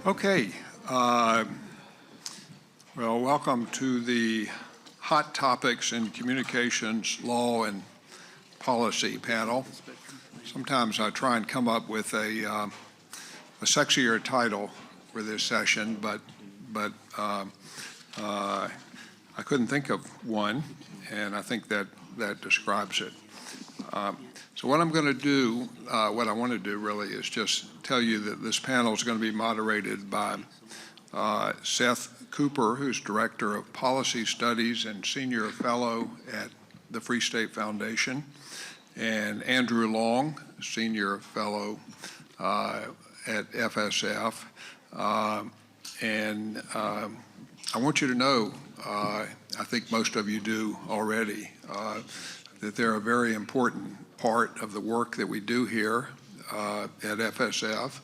Okay. Well, welcome to the Hot Topics in Communications, Law, and Policy panel. Sometimes I try and come up with a sexier title for this session, but I couldn't think of one, and I think that describes it. So what I'm going to do, what I want to do really is just tell you that this panel is going to be moderated by Seth Cooper, who's Director of Policy Studies and Senior Fellow at the Free State Foundation, and Andrew Long, Senior Fellow at FSF. And I want you to know, I think most of you do already, that they're a very important part of the work that we do here at FSF.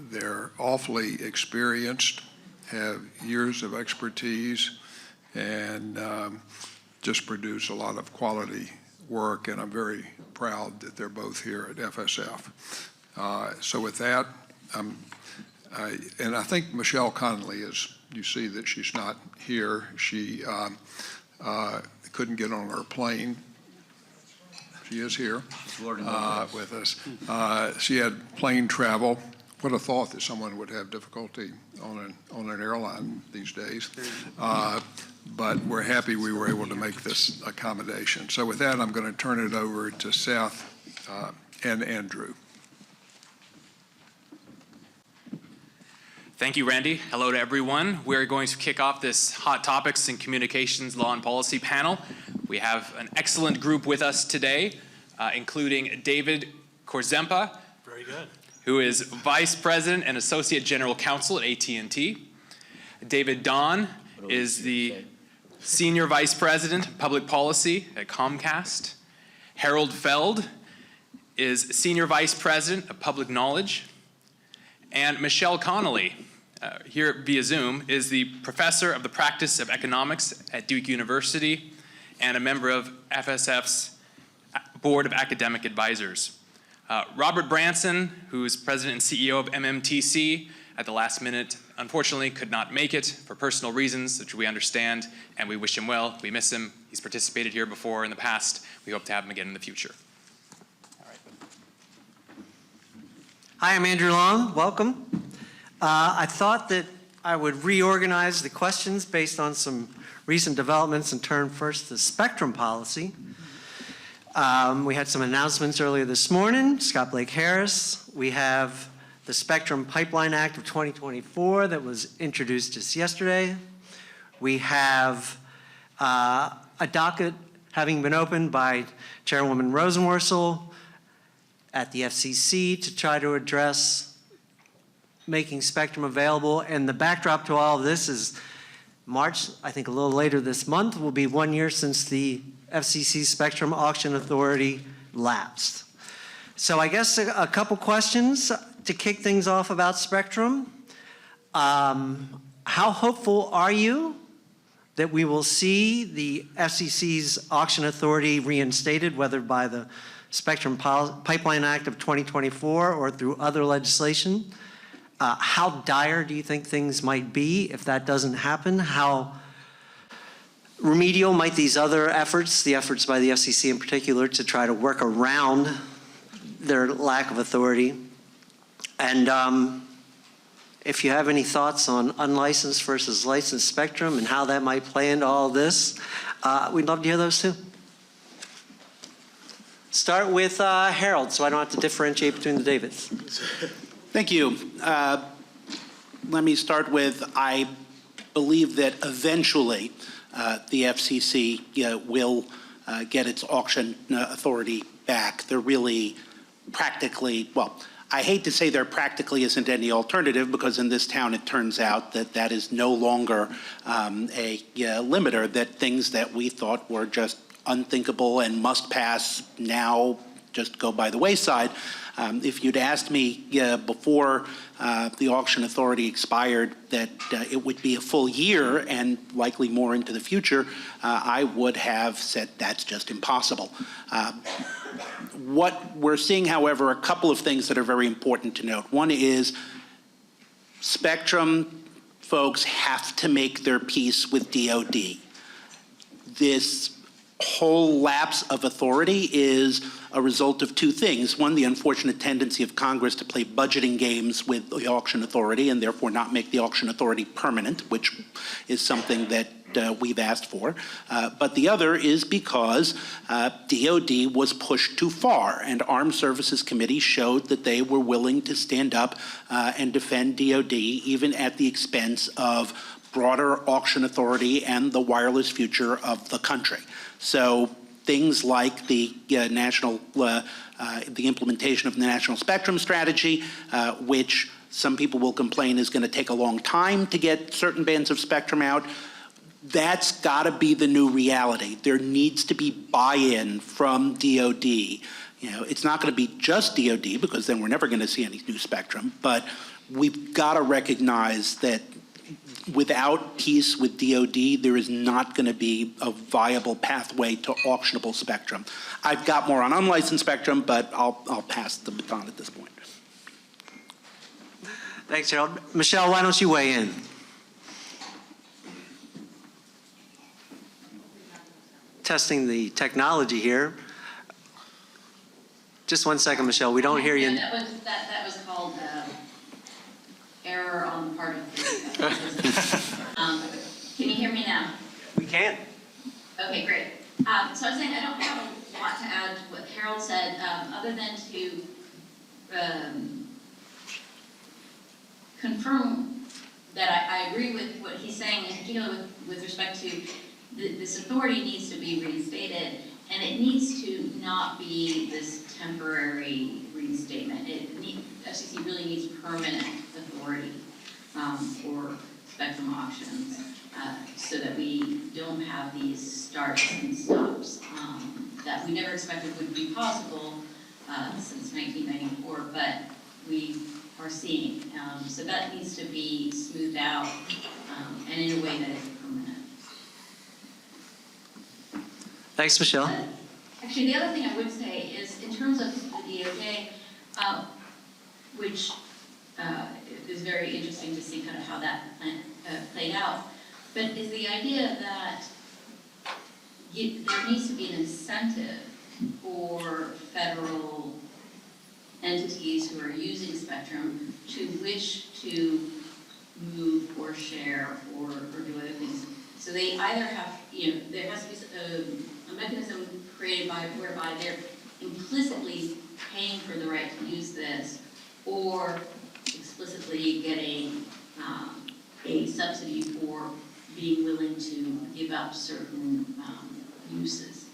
They're awfully experienced, have years of expertise, and just produce a lot of quality work, and I'm very proud that they're both here at FSF. So with that, and I think Michelle Connolly is, you see that she's not here. She couldn't get on her plane. She is here with us. She had plane travel. What a thought that someone would have difficulty on an airline these days. But we're happy we were able to make this accommodation. So with that, I'm going to turn it over to Seth and Andrew. Thank you, Randy. Hello to everyone. We're going to kick off this Hot Topics in Communications, Law, and Policy panel. We have an excellent group with us today, including David Korzempa, very good, who is Vice President and Associate General Counsel at AT&T. David Don is the Senior Vice President, Public Policy at Comcast. Harold Feld is Senior Vice President of Public Knowledge. And Michelle Connolly, here via Zoom, is the Professor of the Practice of Economics at Duke University and a member of FSF's Board of Academic Advisors. Robert Branson, who is President and CEO of MMTC, at the last minute, unfortunately could not make it for personal reasons, which we understand, and we wish him well. We miss him. He's participated here before in the past. We hope to have him again in the future. All right. Hi, I'm Andrew Long. Welcome. I thought that I would reorganize the questions based on some recent developments and turn first to spectrum policy. We had some announcements earlier this morning. Scott Blake Harris. We have the Spectrum Pipeline Act of 2024 that was introduced just yesterday. We have a docket having been opened by Chairwoman Rosenworcel at the FCC to try to address making spectrum available. And the backdrop to all of this is March, I think a little later this month, will be 1 year since the FCC Spectrum Auction Authority lapsed. So I guess a couple questions to kick things off about spectrum. How hopeful are you that we will see the FCC's auction authority reinstated, whether by the Spectrum Pipeline Act of 2024 or through other legislation? How dire do you think things might be if that doesn't happen? How remedial might these other efforts, the efforts by the FCC in particular, to try to work around their lack of authority? And if you have any thoughts on unlicensed versus licensed spectrum and how that might play into all this, we'd love to hear those too. Start with Harold, so I don't have to differentiate between the Davids. Thank you. Let me start with, I believe that eventually the FCC will get its auction authority back. They're really practically, well, I hate to say there practically isn't any alternative, because in this town it turns out that that is no longer a limiter, that things that we thought were just unthinkable and must pass now just go by the wayside. If you'd asked me before the auction authority expired that it would be a full year and likely more into the future, I would have said that's just impossible. What we're seeing, however, a couple of things that are very important to note. One is Spectrum folks have to make their peace with DOD. This whole lapse of authority is a result of two things. One, the unfortunate tendency of Congress to play budgeting games with the auction authority and therefore not make the auction authority permanent, which is something that we've asked for. But the other is because DOD was pushed too far, and Armed Services Committee showed that they were willing to stand up and defend DOD even at the expense of broader auction authority and the wireless future of the country. So things like the the implementation of the National Spectrum Strategy, which some people will complain is going to take a long time to get certain bands of spectrum out, that's got to be the new reality. There needs to be buy-in from DOD. You know, it's not going to be just DOD because then we're never going to see any new spectrum, but we've got to recognize that without peace with DOD, there is not going to be a viable pathway to auctionable spectrum. I've got more on unlicensed spectrum, but I'll pass the baton at this point. Thanks, Harold. Michelle, why don't you weigh in? Testing the technology here. Just 1 second, Michelle. We don't hear you. Yeah, that was called error on the part of the can you hear me now? We can. Okay, great. So I was saying I don't have a lot to add to what Harold said, other than to confirm that I agree with what he's saying, in particular with respect to this authority needs to be reinstated, and it needs to not be this temporary reinstatement. FCC really needs permanent authority for spectrum auctions, so that we don't have these starts and stops that we never expected would be possible since 1994, but we are seeing. So that needs to be smoothed out and in a way that is permanent. Thanks, Michelle. Actually, the other thing I would say is in terms of the DOJ, which is very interesting to see kind of how that played out, but is the idea that there needs to be an incentive for federal entities who are using spectrum to wish to move or share or do other things. So they either have, there has to be a mechanism created whereby they're implicitly paying for the right to use this, or explicitly getting a subsidy for being willing to give up certain uses.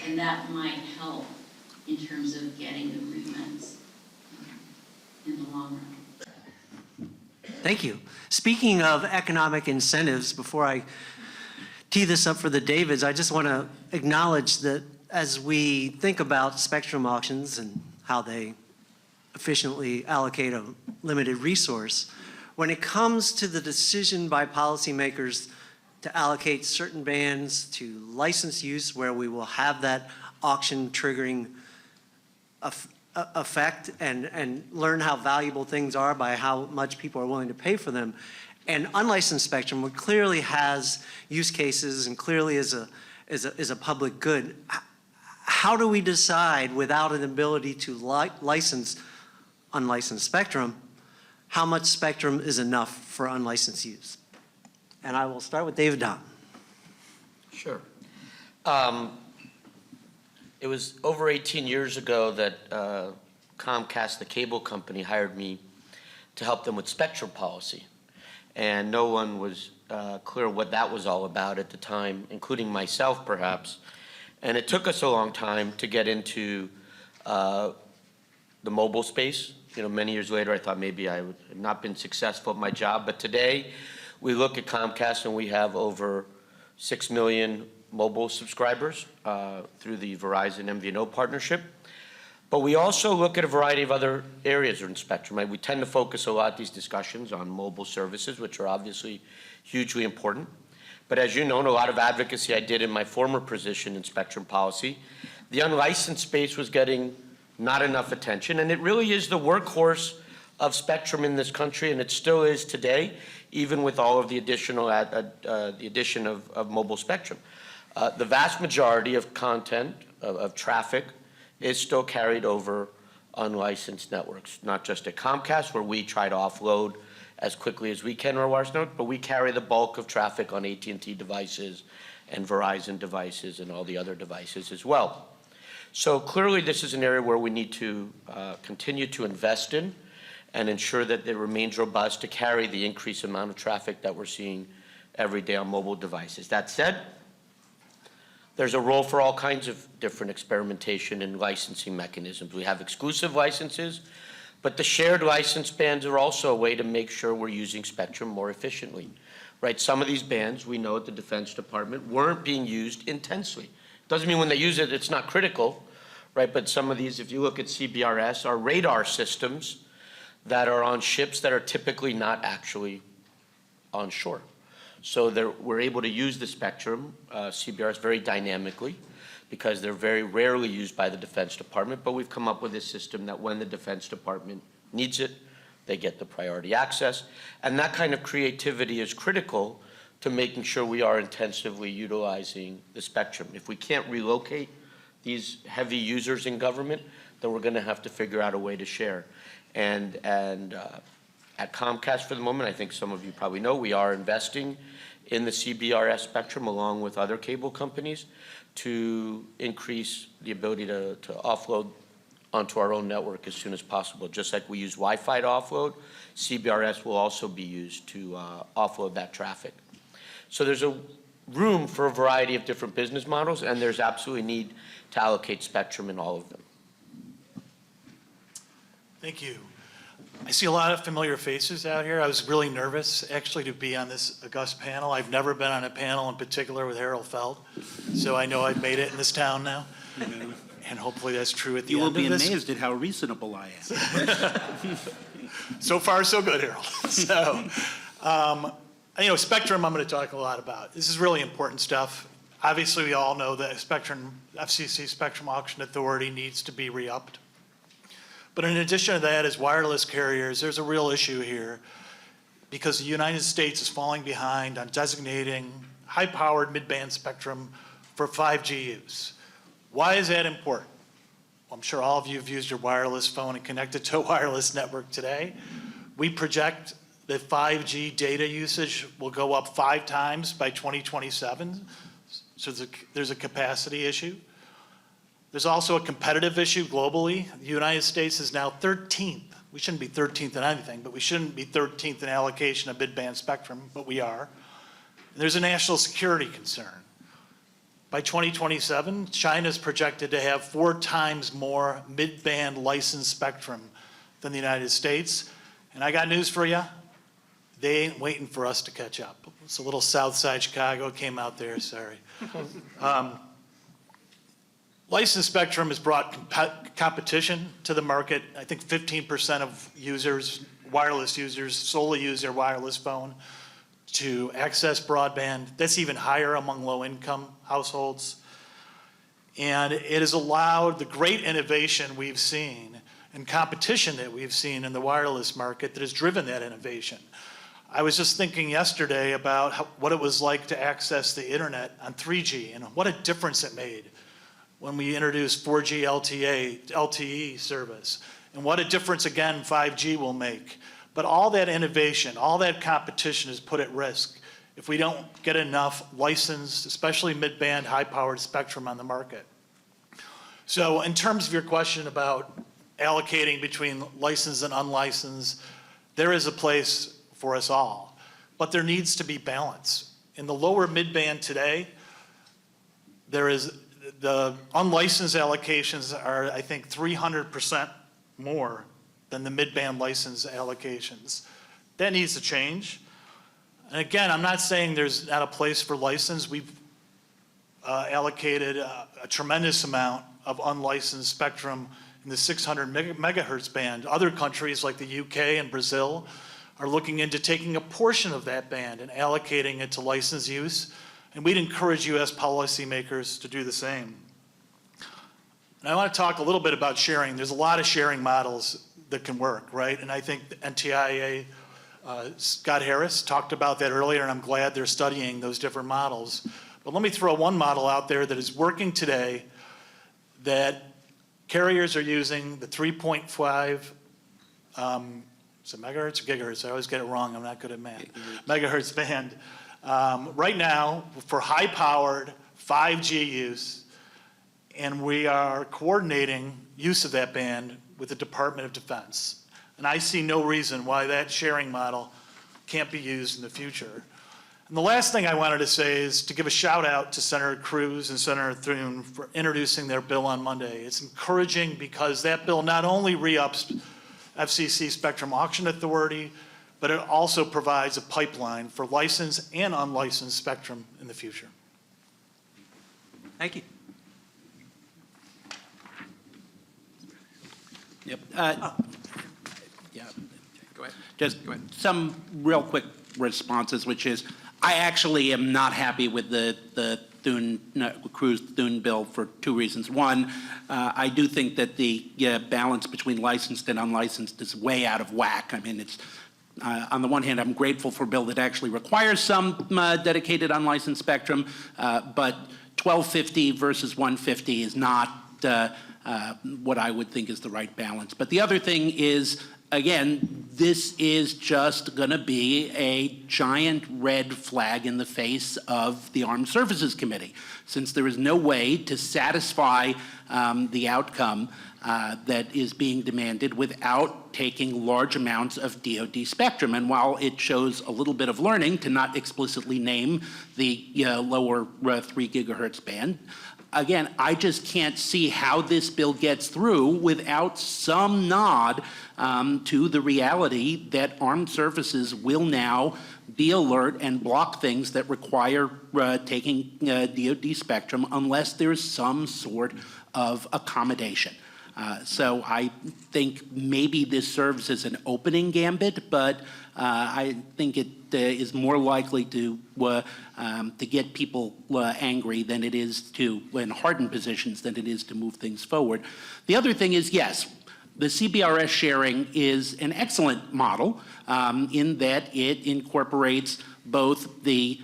And that might help in terms of getting agreements in the long run. Thank you. Speaking of economic incentives, before I tee this up for the Davids, I just want to acknowledge that as we think about spectrum auctions and how they efficiently allocate a limited resource, when it comes to the decision by policymakers to allocate certain bands to license use, where we will have that auction triggering effect and learn how valuable things are by how much people are willing to pay for them, and unlicensed spectrum, which clearly has use cases and clearly is a public good. How do we decide, without an ability to license unlicensed spectrum, how much spectrum is enough for unlicensed use? And I will start with David Don. Sure. It was over 18 years ago that Comcast, the cable company, hired me to help them with spectrum policy. And no one was clear what that was all about at the time, including myself, perhaps. And it took us a long time to get into the mobile space. Many years later, I thought maybe I would have not been successful at my job. But today, we look at Comcast and we have over 6 million mobile subscribers through the Verizon MVNO partnership. But we also look at a variety of other areas in spectrum. Right? We tend to focus a lot of these discussions on mobile services, which are obviously hugely important. But as you know, and a lot of advocacy I did in my former position in spectrum policy, the unlicensed space was getting not enough attention, and it really is the workhorse of spectrum in this country, and it still is today, even with all of the additional, the addition of mobile spectrum. The vast majority of content, of traffic, is still carried over unlicensed networks, not just at Comcast, where we try to offload as quickly as we can our wireless network, but we carry the bulk of traffic on AT&T devices and Verizon devices and all the other devices as well. So clearly this is an area where we need to continue to invest in and ensure that it remains robust to carry the increased amount of traffic that we're seeing every day on mobile devices. That said, there's a role for all kinds of different experimentation and licensing mechanisms. We have exclusive licenses, but the shared license bands are also a way to make sure we're using spectrum more efficiently, right? Some of these bands, we know at the Defense Department, weren't being used intensely. Doesn't mean when they use it, it's not critical, right? But some of these, if you look at CBRS, are radar systems that are on ships that are typically not actually on shore. So we're able to use the spectrum, CBRS, very dynamically, because they're very rarely used by the Defense Department, but we've come up with a system that when the Defense Department needs it, they get the priority access. And that kind of creativity is critical to making sure we are intensively utilizing the spectrum. If we can't relocate these heavy users in government, then we're gonna have to figure out a way to share. And at Comcast for the moment, I think some of you probably know, we are investing in the CBRS spectrum along with other cable companies to increase the ability to offload onto our own network as soon as possible. Just like we use Wi-Fi to offload, CBRS will also be used to offload that traffic. So there's a room for a variety of different business models, and there's absolutely need to allocate spectrum in all of them. Thank you. I see a lot of familiar faces out here. I was really nervous, actually, to be on this august panel. I've never been on a panel in particular with Harold Feld, so I know I've made it in this town now. And hopefully that's true at the You end will of be this. amazed at how reasonable I am. So far, so good, Harold. So, spectrum I'm going to talk a lot about. This is really important stuff. Obviously, we all know that FCC Spectrum Auction Authority needs to be re-upped. But in addition to that, as wireless carriers, there's a real issue here because the United States is falling behind on designating high-powered mid-band spectrum for 5G use. Why is that important? Well, I'm sure all of you have used your wireless phone and connected to a wireless network today. We project that 5G data usage will go up 5 times by 2027. So there's a capacity issue. There's also a competitive issue globally. The United States is now 13th. We shouldn't be 13th in anything, but we shouldn't be 13th in allocation of mid-band spectrum, but we are. And there's a national security concern. By 2027, China's projected to have 4 times more mid-band licensed spectrum than the United States. And I got news for you. They ain't waiting for us to catch up. It's a little south side Chicago, came out there, sorry. Licensed spectrum has brought competition to the market. I think 15% of users, wireless users, solely use their wireless phone to access broadband. That's even higher among low-income households. And it has allowed the great innovation we've seen and competition that we've seen in the wireless market that has driven that innovation. I was just thinking yesterday about what it was like to access the internet on 3G and what a difference it made when we introduced 4G LTE service, and what a difference, again, 5G will make. But all that innovation, all that competition is put at risk if we don't get enough licensed, especially mid-band, high-powered spectrum on the market. So in terms of your question about allocating between licensed and unlicensed, there is a place for us all, but there needs to be balance. In the lower mid-band today, the unlicensed allocations are, I think, 300% more than the mid-band license allocations. That needs to change. And again, I'm not saying there's not a place for license. We've allocated a tremendous amount of unlicensed spectrum in the 600 megahertz band. Other countries like the UK and Brazil are looking into taking a portion of that band and allocating it to license use. And we'd encourage you as policymakers to do the same. And I want to talk a little bit about sharing. There's a lot of sharing models that can work, right? And I think the NTIA, Scott Harris talked about that earlier, and I'm glad they're studying those different models. But let me throw one model out there that is working today that carriers are using, the 3.5, is it megahertz or gigahertz? I always get it wrong. I'm not good at math. Megahertz band. Right now, for high-powered 5G use, and we are coordinating use of that band with the Department of Defense. And I see no reason why that sharing model can't be used in the future. And the last thing I wanted to say is to give a shout out to Senator Cruz and Senator Thune for introducing their bill on Monday. It's encouraging because that bill not only re-ups FCC Spectrum Auction Authority, but it also provides a pipeline for licensed and unlicensed spectrum in the future. Thank you. Yep. Yeah. Go ahead. Just Go ahead. some real quick responses, which is, I actually am not happy with the Cruz-Thune bill for two reasons. One, I do think that the balance between licensed and unlicensed is way out of whack. I mean, it's on the one hand, I'm grateful for a bill that actually requires some dedicated unlicensed spectrum, but 1250 versus 150 is not what I would think is the right balance. But the other thing is, again, this is just going to be a giant red flag in the face of the Armed Services Committee, since there is no way to satisfy the outcome that is being demanded without taking large amounts of DoD spectrum. And while it shows a little bit of learning to not explicitly name the lower 3 gigahertz band, again, I just can't see how this bill gets through without some nod to the reality that armed services will now be alert and block things that require taking DoD spectrum unless there's some sort of accommodation. So I think maybe this serves as an opening gambit, but I think it is more likely to get people angry than it is to, in hardened positions, than it is to move things forward. The other thing is, yes, the CBRS sharing is an excellent model in that it incorporates both the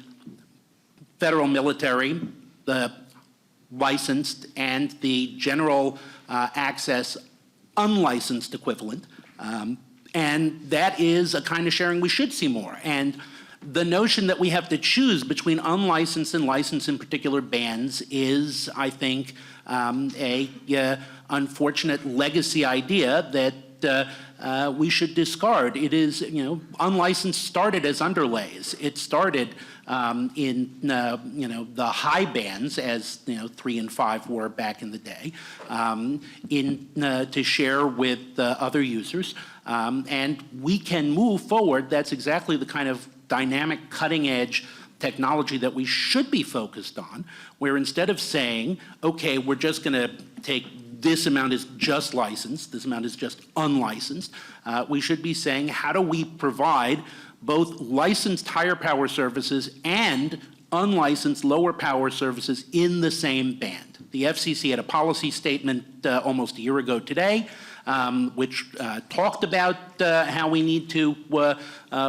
federal military, the licensed, and the general access unlicensed equivalent. And that is a kind of sharing we should see more. And the notion that we have to choose between unlicensed and licensed in particular bands is, I think, a unfortunate legacy idea that we should discard. It is, unlicensed started as underlays. It started in the high bands, as 3 and 5 were back in the day, to share with other users, and we can move forward. That's exactly the kind of dynamic, cutting-edge technology that we should be focused on, where instead of saying, okay, we're just going to take this amount is just licensed, this amount is just unlicensed, we should be saying, how do we provide both licensed higher power services and unlicensed lower power services in the same band? The FCC had a policy statement almost a year ago today, which talked about how we need to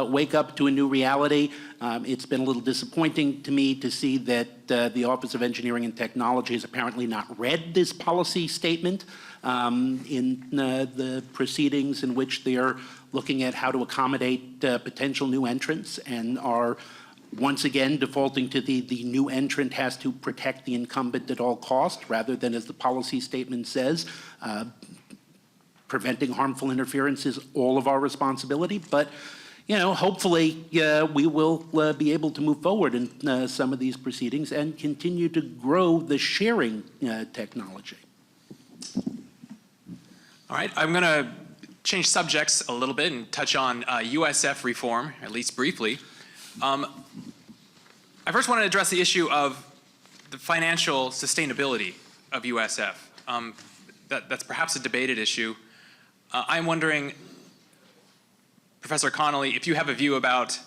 wake up to a new reality. It's been a little disappointing to me to see that the Office of Engineering and Technology has apparently not read this policy statement in the proceedings in which they are looking at how to accommodate potential new entrants, and are once again defaulting to the new entrant has to protect the incumbent at all costs, rather than, as the policy statement says, preventing harmful interference is all of our responsibility. But hopefully we will be able to move forward in some of these proceedings and continue to grow the sharing technology. All right, I'm going to change subjects a little bit and touch on USF reform, at least briefly. I first want to address the issue of the financial sustainability of USF. That's perhaps a debated issue. I'm wondering, Professor Connolly, if you have a view about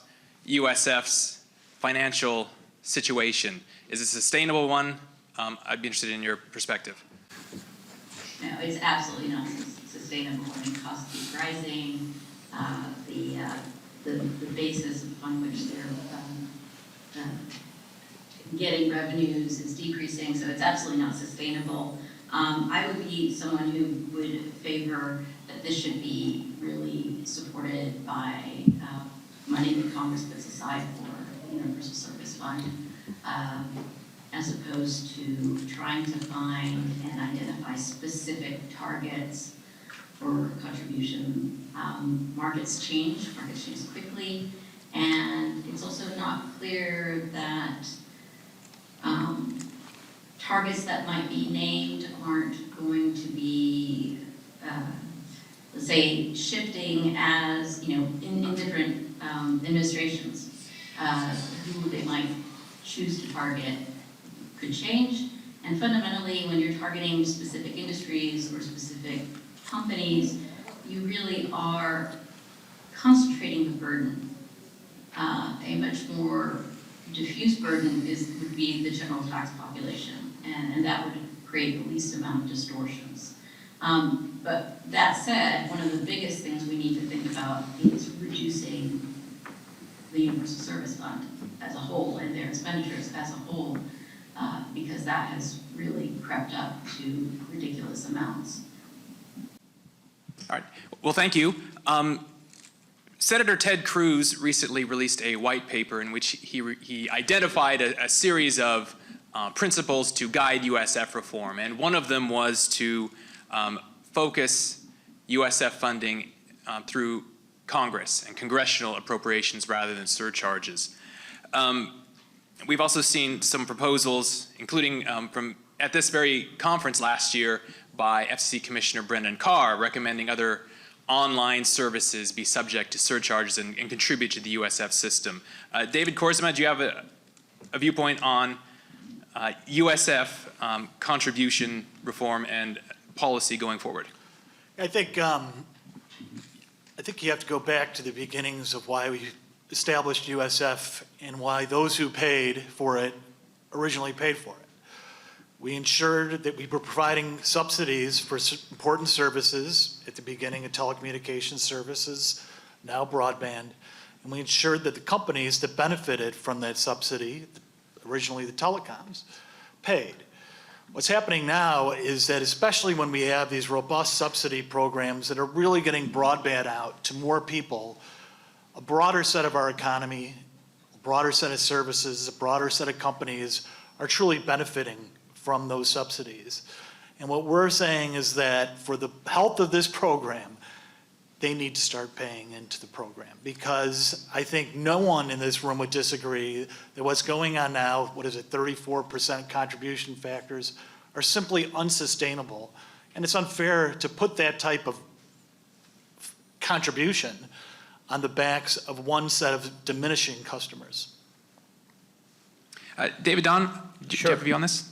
USF's financial situation. Is it a sustainable one? I'd be interested in your perspective. No, it's absolutely not sustainable. sustainable. I mean, costs keep rising, the basis upon which they're getting revenues is decreasing, so it's absolutely not sustainable. I would be someone who would favor that this should be really supported by money that Congress puts aside for the Universal Service Fund, as opposed to trying to find and identify specific targets for contribution. Markets change quickly, and it's also not clear that targets that might be named aren't going to be, let's say, shifting as, in different administrations, who they might choose to target could change. And fundamentally, when you're targeting specific industries or specific companies, you really are concentrating the burden. A much more diffuse burden would be the general tax population, and that would create the least amount of distortions. But that said, one of the biggest things we need to think about is reducing the Universal Service Fund as a whole and their expenditures as a whole, because that has really crept up to ridiculous amounts. All right. Well, thank you. Senator Ted Cruz recently released a white paper in which he identified a series of principles to guide USF reform, and one of them was to focus USF funding through Congress and congressional appropriations rather than surcharges. We've also seen some proposals, including from at this very conference last year by FCC Commissioner Brendan Carr, recommending other online services be subject to surcharges and contribute to the USF system. David Korsma, do you have a viewpoint on USF contribution reform and policy going forward? I think you have to go back to the beginnings of why we established USF and why those who paid for it originally paid for it. We ensured that we were providing subsidies for important services, at the beginning of telecommunications services, now broadband, and we ensured that the companies that benefited from that subsidy, originally the telecoms, paid. What's happening now is that, especially when we have these robust subsidy programs that are really getting broadband out to more people, a broader set of our economy, a broader set of services, a broader set of companies are truly benefiting from those subsidies. And what we're saying is that for the health of this program, they need to start paying into the program, because I think no one in this room would disagree that what's going on now, 34% contribution factors, are simply unsustainable. And it's unfair to put that type of contribution on the backs of one set of diminishing customers. David Don, do you have a view on this?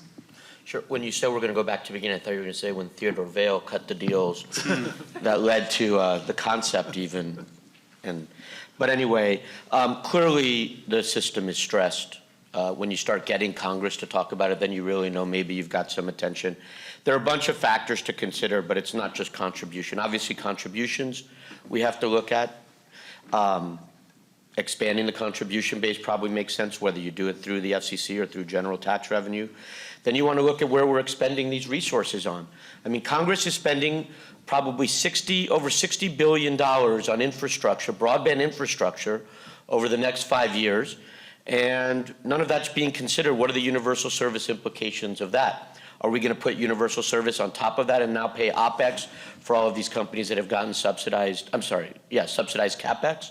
Sure. When you said we're going to go back to the beginning, I thought you were going to say when Theodore Vail cut the deals that led to the concept even. But anyway, clearly the system is stressed. When you start getting Congress to talk about it, then you really know maybe you've got some attention. There are a bunch of factors to consider, but it's not just contribution. Obviously, contributions we have to look at. Expanding the contribution base probably makes sense, whether you do it through the FCC or through general tax revenue. Then you want to look at where we're expending these resources on. I mean, Congress is spending probably over $60 billion on infrastructure, broadband infrastructure, over the next 5 years, and none of that's being considered. What are the universal service implications of that? Are we going to put universal service on top of that and now pay OpEx for all of these companies that have gotten subsidized CapEx?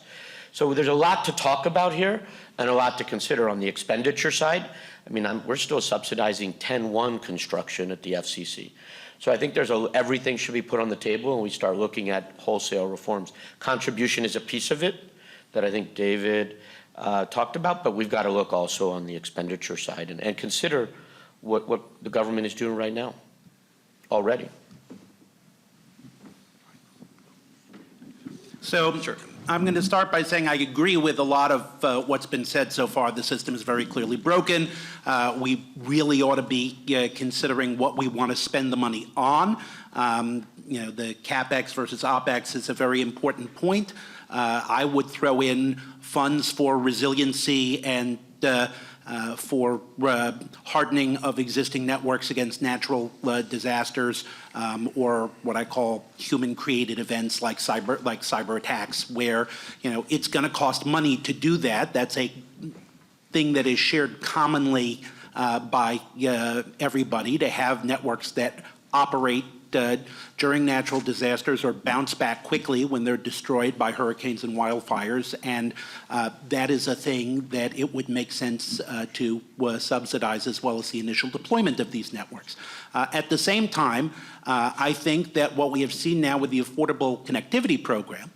So there's a lot to talk about here and a lot to consider on the expenditure side. I mean, we're still subsidizing 10-1 construction at the FCC. So I think everything should be put on the table and we start looking at wholesale reforms. Contribution is a piece of it that I think David talked about, but we've got to look also on the expenditure side and consider what the government is doing right now already. So Sure. I'm going to start by saying I agree with a lot of what's been said so far. The system is very clearly broken. We really ought to be considering what we want to spend the money on. The CapEx versus OpEx is a very important point. I would throw in funds for resiliency and for hardening of existing networks against natural disasters, or what I call human-created events like cyber attacks, where it's going to cost money to do that. That's a thing that is shared commonly by everybody, to have networks that operate during natural disasters or bounce back quickly when they're destroyed by hurricanes and wildfires. And that is a thing that it would make sense to subsidize, as well as the initial deployment of these networks. At the same time, I think that what we have seen now with the Affordable Connectivity Program,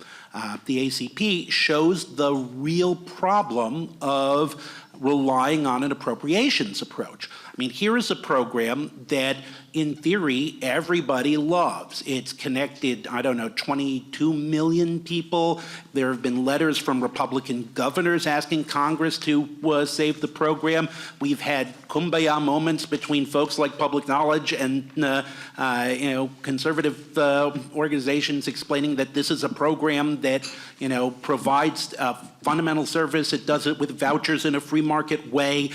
the ACP, shows the real problem of relying on an appropriations approach. I mean, here is a program that, in theory, everybody loves. It's connected, 22 million people. There have been letters from Republican governors asking Congress to save the program. We've had kumbaya moments between folks like Public Knowledge and conservative organizations explaining that this is a program that provides a fundamental service. It does it with vouchers in a free market way.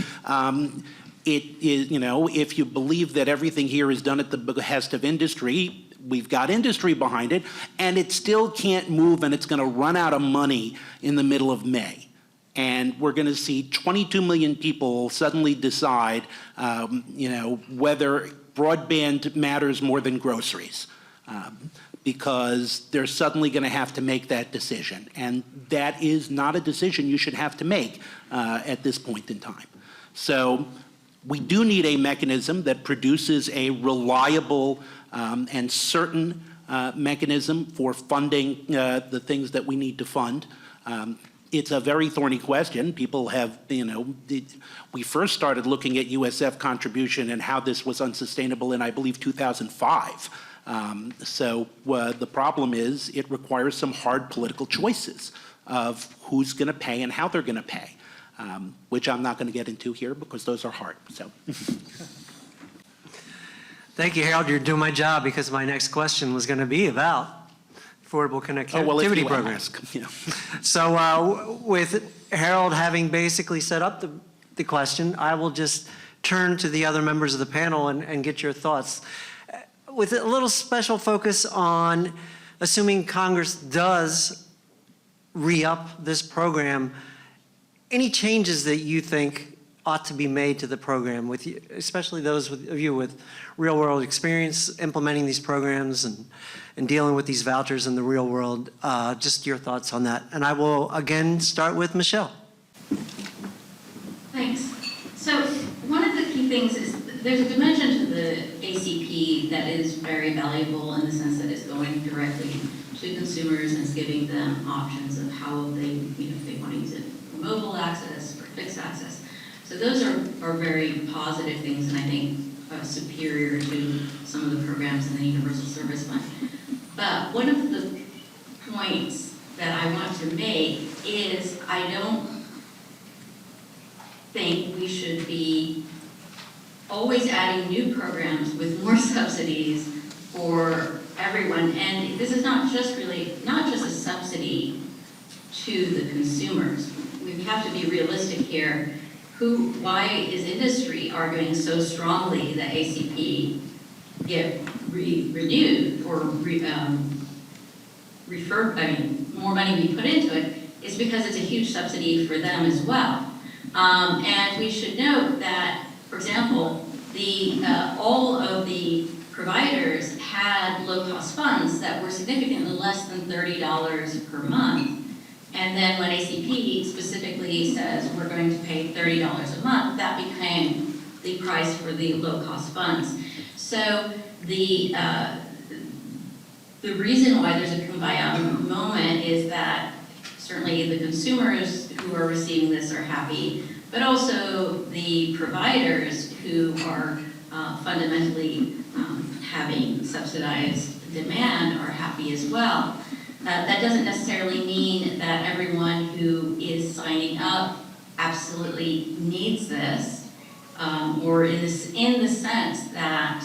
It is, if you believe that everything here is done at the behest of industry, we've got industry behind it, and it still can't move, and it's going to run out of money in the middle of May. And we're going to see 22 million people suddenly decide, whether broadband matters more than groceries, because they're suddenly going to have to make that decision. And that is not a decision you should have to make at this point in time. So we do need a mechanism that produces a reliable and certain mechanism for funding the things that we need to fund. It's a very thorny question. People have, we first started looking at USF contribution and how this was unsustainable in, I believe, 2005. So the problem is it requires some hard political choices of who's going to pay and how they're going to pay. Which I'm not going to get into here because those are hard. So, Thank you, Harold. You're doing my job, because my next question was going to be about Affordable Connectivity Program. Ask, So with Harold having basically set up the question, I will just turn to the other members of the panel and get your thoughts. With a little special focus on assuming Congress does re-up this program, any changes that you think ought to be made to the program, with you, especially those of you with real-world experience implementing these programs and dealing with these vouchers in the real world? Just your thoughts on that. And I will, again, start with Michelle. Thanks. So one of the key things is there's a dimension to the ACP that is very valuable in the sense that it's going directly to consumers and it's giving them options of how they, if they want to use it for mobile access, for fixed access. So those are very positive things, and I think superior to some of the programs in the Universal Service Fund. But one of the points that I want to make is I don't think we should be always adding new programs with more subsidies for everyone. And this is not just a subsidy to the consumers. We have to be realistic here. Why is industry arguing so strongly that ACP get renewed or more money be put into it? Is because it's a huge subsidy for them as well. And we should note that, for example, all of the providers had low-cost funds that were significantly less than $30 per month. And then when ACP specifically says we're going to pay $30 a month, that became the price for the low-cost funds. So the reason why there's a kumbaya moment is that certainly the consumers who are receiving this are happy, but also the providers who are fundamentally having subsidized demand are happy as well. That doesn't necessarily mean that everyone who is signing up absolutely needs this, or in the sense that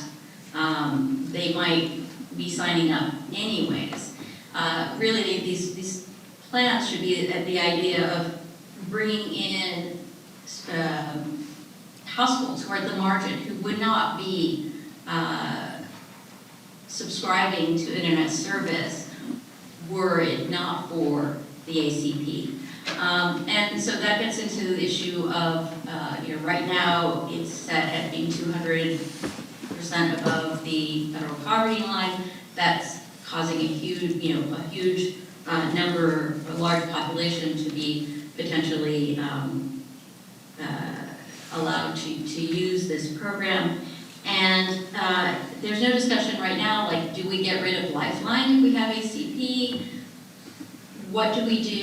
they might be signing up anyways. Really, these plans should be the idea of bringing in households who are at the margin, who would not be subscribing to internet service were it not for the ACP. And so that gets into the issue of, right now it's set at being 200% above the federal poverty line. That's causing a huge number, a large population to be potentially allowed to use this program. And there's no discussion right now, like, do we get rid of Lifeline if we have ACP? What do we do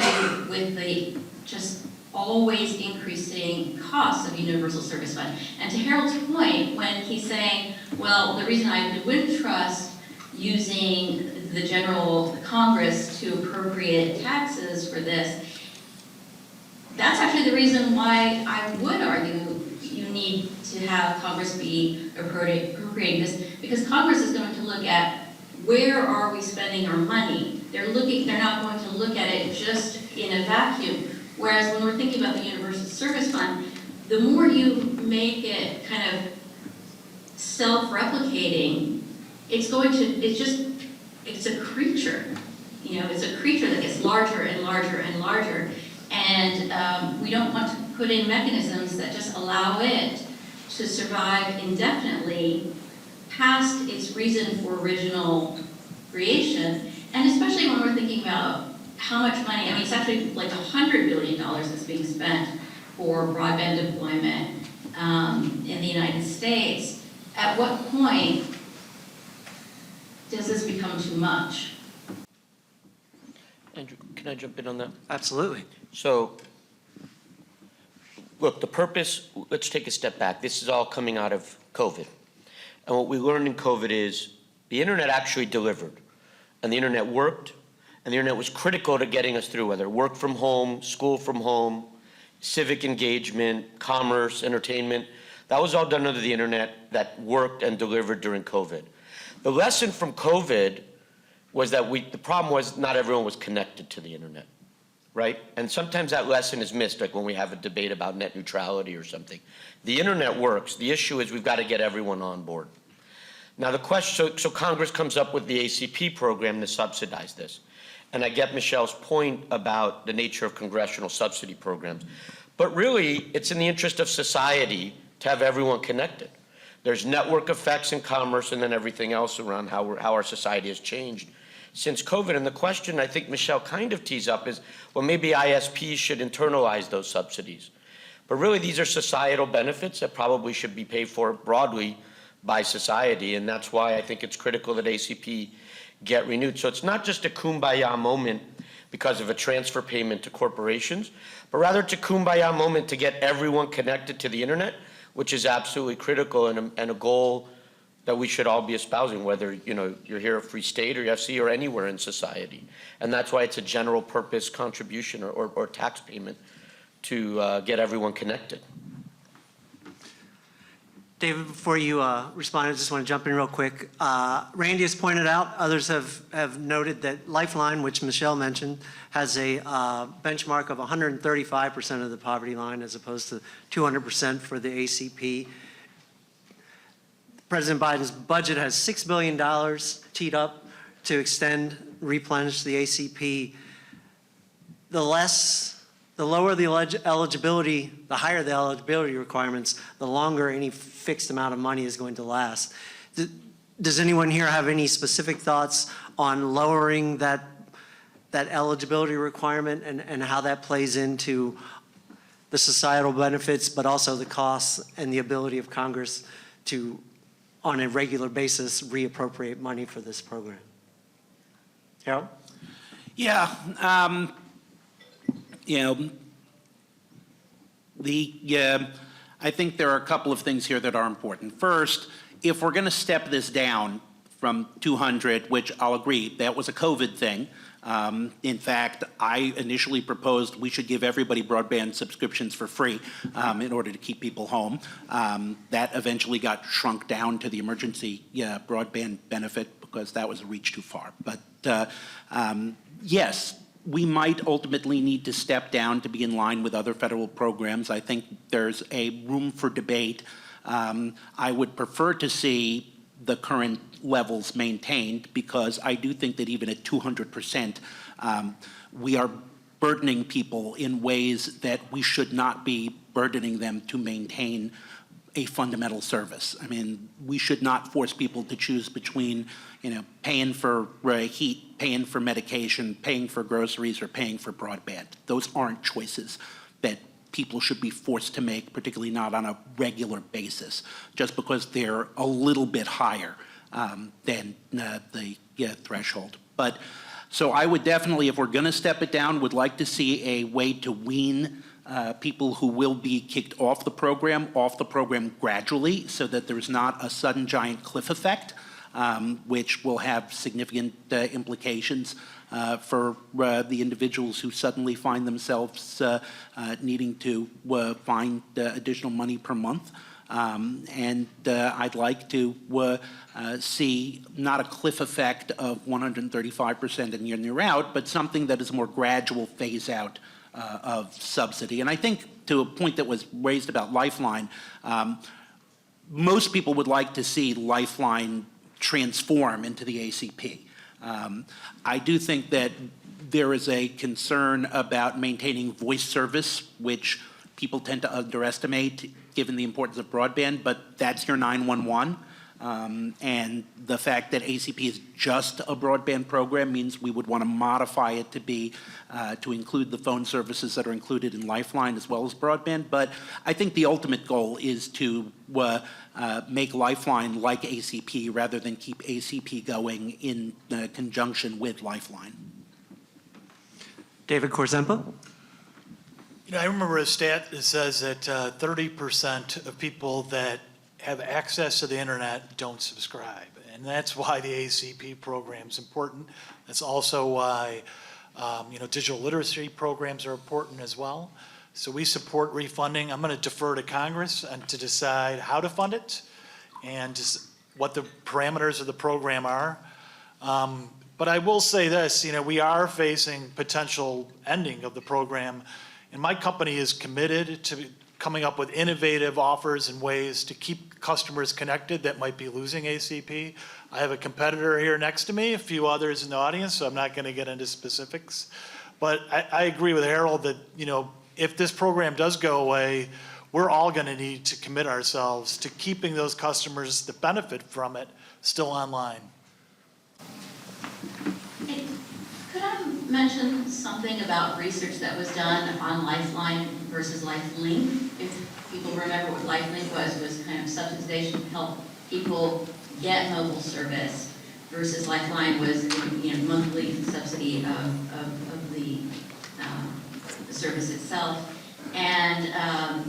with the just always increasing costs of Universal Service Fund? And to Harold's point, when he's saying, well, the reason I wouldn't trust using the general Congress to appropriate taxes for this, that's actually the reason why I would argue you need to have Congress be appropriating this, because Congress is going to look at where are we spending our money. They're not going to look at it just in a vacuum. Whereas when we're thinking about the Universal Service Fund, the more you make it kind of self-replicating, it's a creature. It's a creature that gets larger and larger and larger. And we don't want to put in mechanisms that just allow it to survive indefinitely past its reason for original creation. And especially when we're thinking about how much money, it's actually like $100 billion that's being spent for broadband deployment in the United States. At what point does this become too much? Andrew, can I jump in on that? Absolutely. So, look, the purpose, let's take a step back. This is all coming out of COVID. And what we learned in COVID is the internet actually delivered. And the internet worked, and the internet was critical to getting us through, whether work from home, school from home, civic engagement, commerce, entertainment. That was all done under the internet that worked and delivered during COVID. The lesson from COVID was that the problem was not everyone was connected to the internet, right? And sometimes that lesson is missed, like when we have a debate about net neutrality or something. The internet works. The issue is we've got to get everyone on board. Now the question, so Congress comes up with the ACP program to subsidize this. And I get Michelle's point about the nature of congressional subsidy programs. But really, it's in the interest of society to have everyone connected. There's network effects in commerce and then everything else around how our society has changed since COVID. And the question I think Michelle kind of tees up is, well, maybe ISPs should internalize those subsidies. But really, these are societal benefits that probably should be paid for broadly by society. And that's why I think it's critical that ACP get renewed. So it's not just a kumbaya moment because of a transfer payment to corporations, but rather it's a kumbaya moment to get everyone connected to the internet, which is absolutely critical and a goal that we should all be espousing, whether you're here at Free State or FC or anywhere in society. And that's why it's a general purpose contribution or tax payment to get everyone connected. David, before you respond, I just want to jump in real quick. Randy has pointed out, others have noted that Lifeline, which Michelle mentioned, has a benchmark of 135% of the poverty line as opposed to 200% for the ACP. President Biden's budget has $6 billion teed up to extend, replenish the ACP. The lower the eligibility, the higher the eligibility requirements, the longer any fixed amount of money is going to last. Does anyone here have any specific thoughts on lowering that eligibility requirement and how that plays into the societal benefits, but also the costs and the ability of Congress to, on a regular basis, reappropriate money for this program? Harold? Yeah. I think there are a couple of things here that are important. First, if we're going to step this down from 200, which I'll agree, that was a COVID thing, In fact, I initially proposed we should give everybody broadband subscriptions for free in order to keep people home. That eventually got shrunk down to the emergency broadband benefit because that was a reach too far. But yes, we might ultimately need to step down to be in line with other federal programs. I think there's a room for debate. I would prefer to see the current levels maintained because I do think that even at 200%, we are burdening people in ways that we should not be burdening them to maintain a fundamental service. I mean, we should not force people to choose between, paying for heat, paying for medication, paying for groceries, or paying for broadband. Those aren't choices that people should be forced to make, particularly not on a regular basis, just because they're a little bit higher than the threshold. But so I would definitely, if we're going to step it down, would like to see a way to wean people who will be kicked off the program gradually so that there's not a sudden giant cliff effect, which will have significant implications for the individuals who suddenly find themselves needing to find additional money per month. And I'd like to see not a cliff effect of 135% and year out, but something that is a more gradual phase out of subsidy. And I think to a point that was raised about Lifeline, most people would like to see Lifeline transform into the ACP. I do think that there is a concern about maintaining voice service, which people tend to underestimate given the importance of broadband, but that's your 911. And the fact that ACP is just a broadband program means we would want to modify it to be to include the phone services that are included in Lifeline as well as broadband. But I think the ultimate goal is to make Lifeline like ACP rather than keep ACP going in conjunction with Lifeline. David Korzempa? I remember a stat that says that 30% of people that have access to the internet don't subscribe. And that's why the ACP program is important. That's also why digital literacy programs are important as well. So we support refunding. I'm going to defer to Congress and to decide how to fund it and just what the parameters of the program are. But I will say this, we are facing potential ending of the program. And my company is committed to coming up with innovative offers and ways to keep customers connected that might be losing ACP. I have a competitor here next to me, a few others in the audience, so I'm not going to get into specifics. But I agree with Harold that, if this program does go away, we're all going to need to commit ourselves to keeping those customers that benefit from it still online. Hey, could I mention something about research that was done on Lifeline versus Lifelink? If people remember what Lifelink was kind of subsidization to help people get mobile service versus Lifeline was monthly subsidy of the service itself. And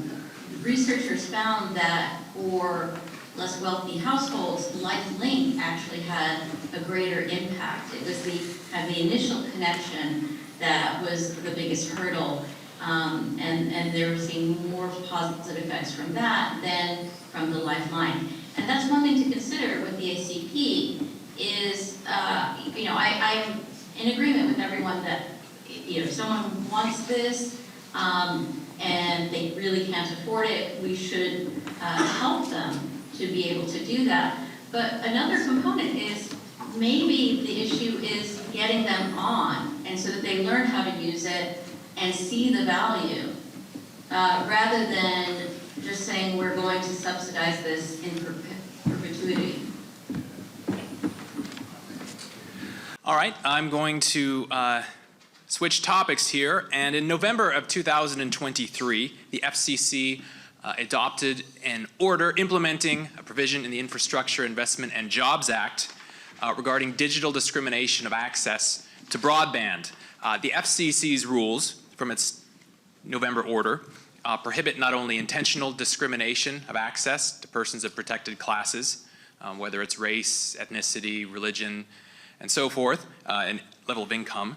researchers found that for less wealthy households, Lifelink actually had a greater impact. It was the initial connection that was the biggest hurdle, and they were seeing more positive effects from that than from the Lifeline. And that's one thing to consider with the ACP is, I'm in agreement with everyone that if someone wants this and they really can't afford it, we should help them to be able to do that. But another component is maybe the issue is getting them on, and so that they learn how to use it and see the value, rather than just saying we're going to subsidize this in perpetuity. All right, I'm going to switch topics here. And in November of 2023, the FCC adopted an order implementing a provision in the Infrastructure Investment and Jobs Act regarding digital discrimination of access to broadband. The FCC's rules from its November order prohibit not only intentional discrimination of access to persons of protected classes, whether it's race, ethnicity, religion, and so forth, and level of income.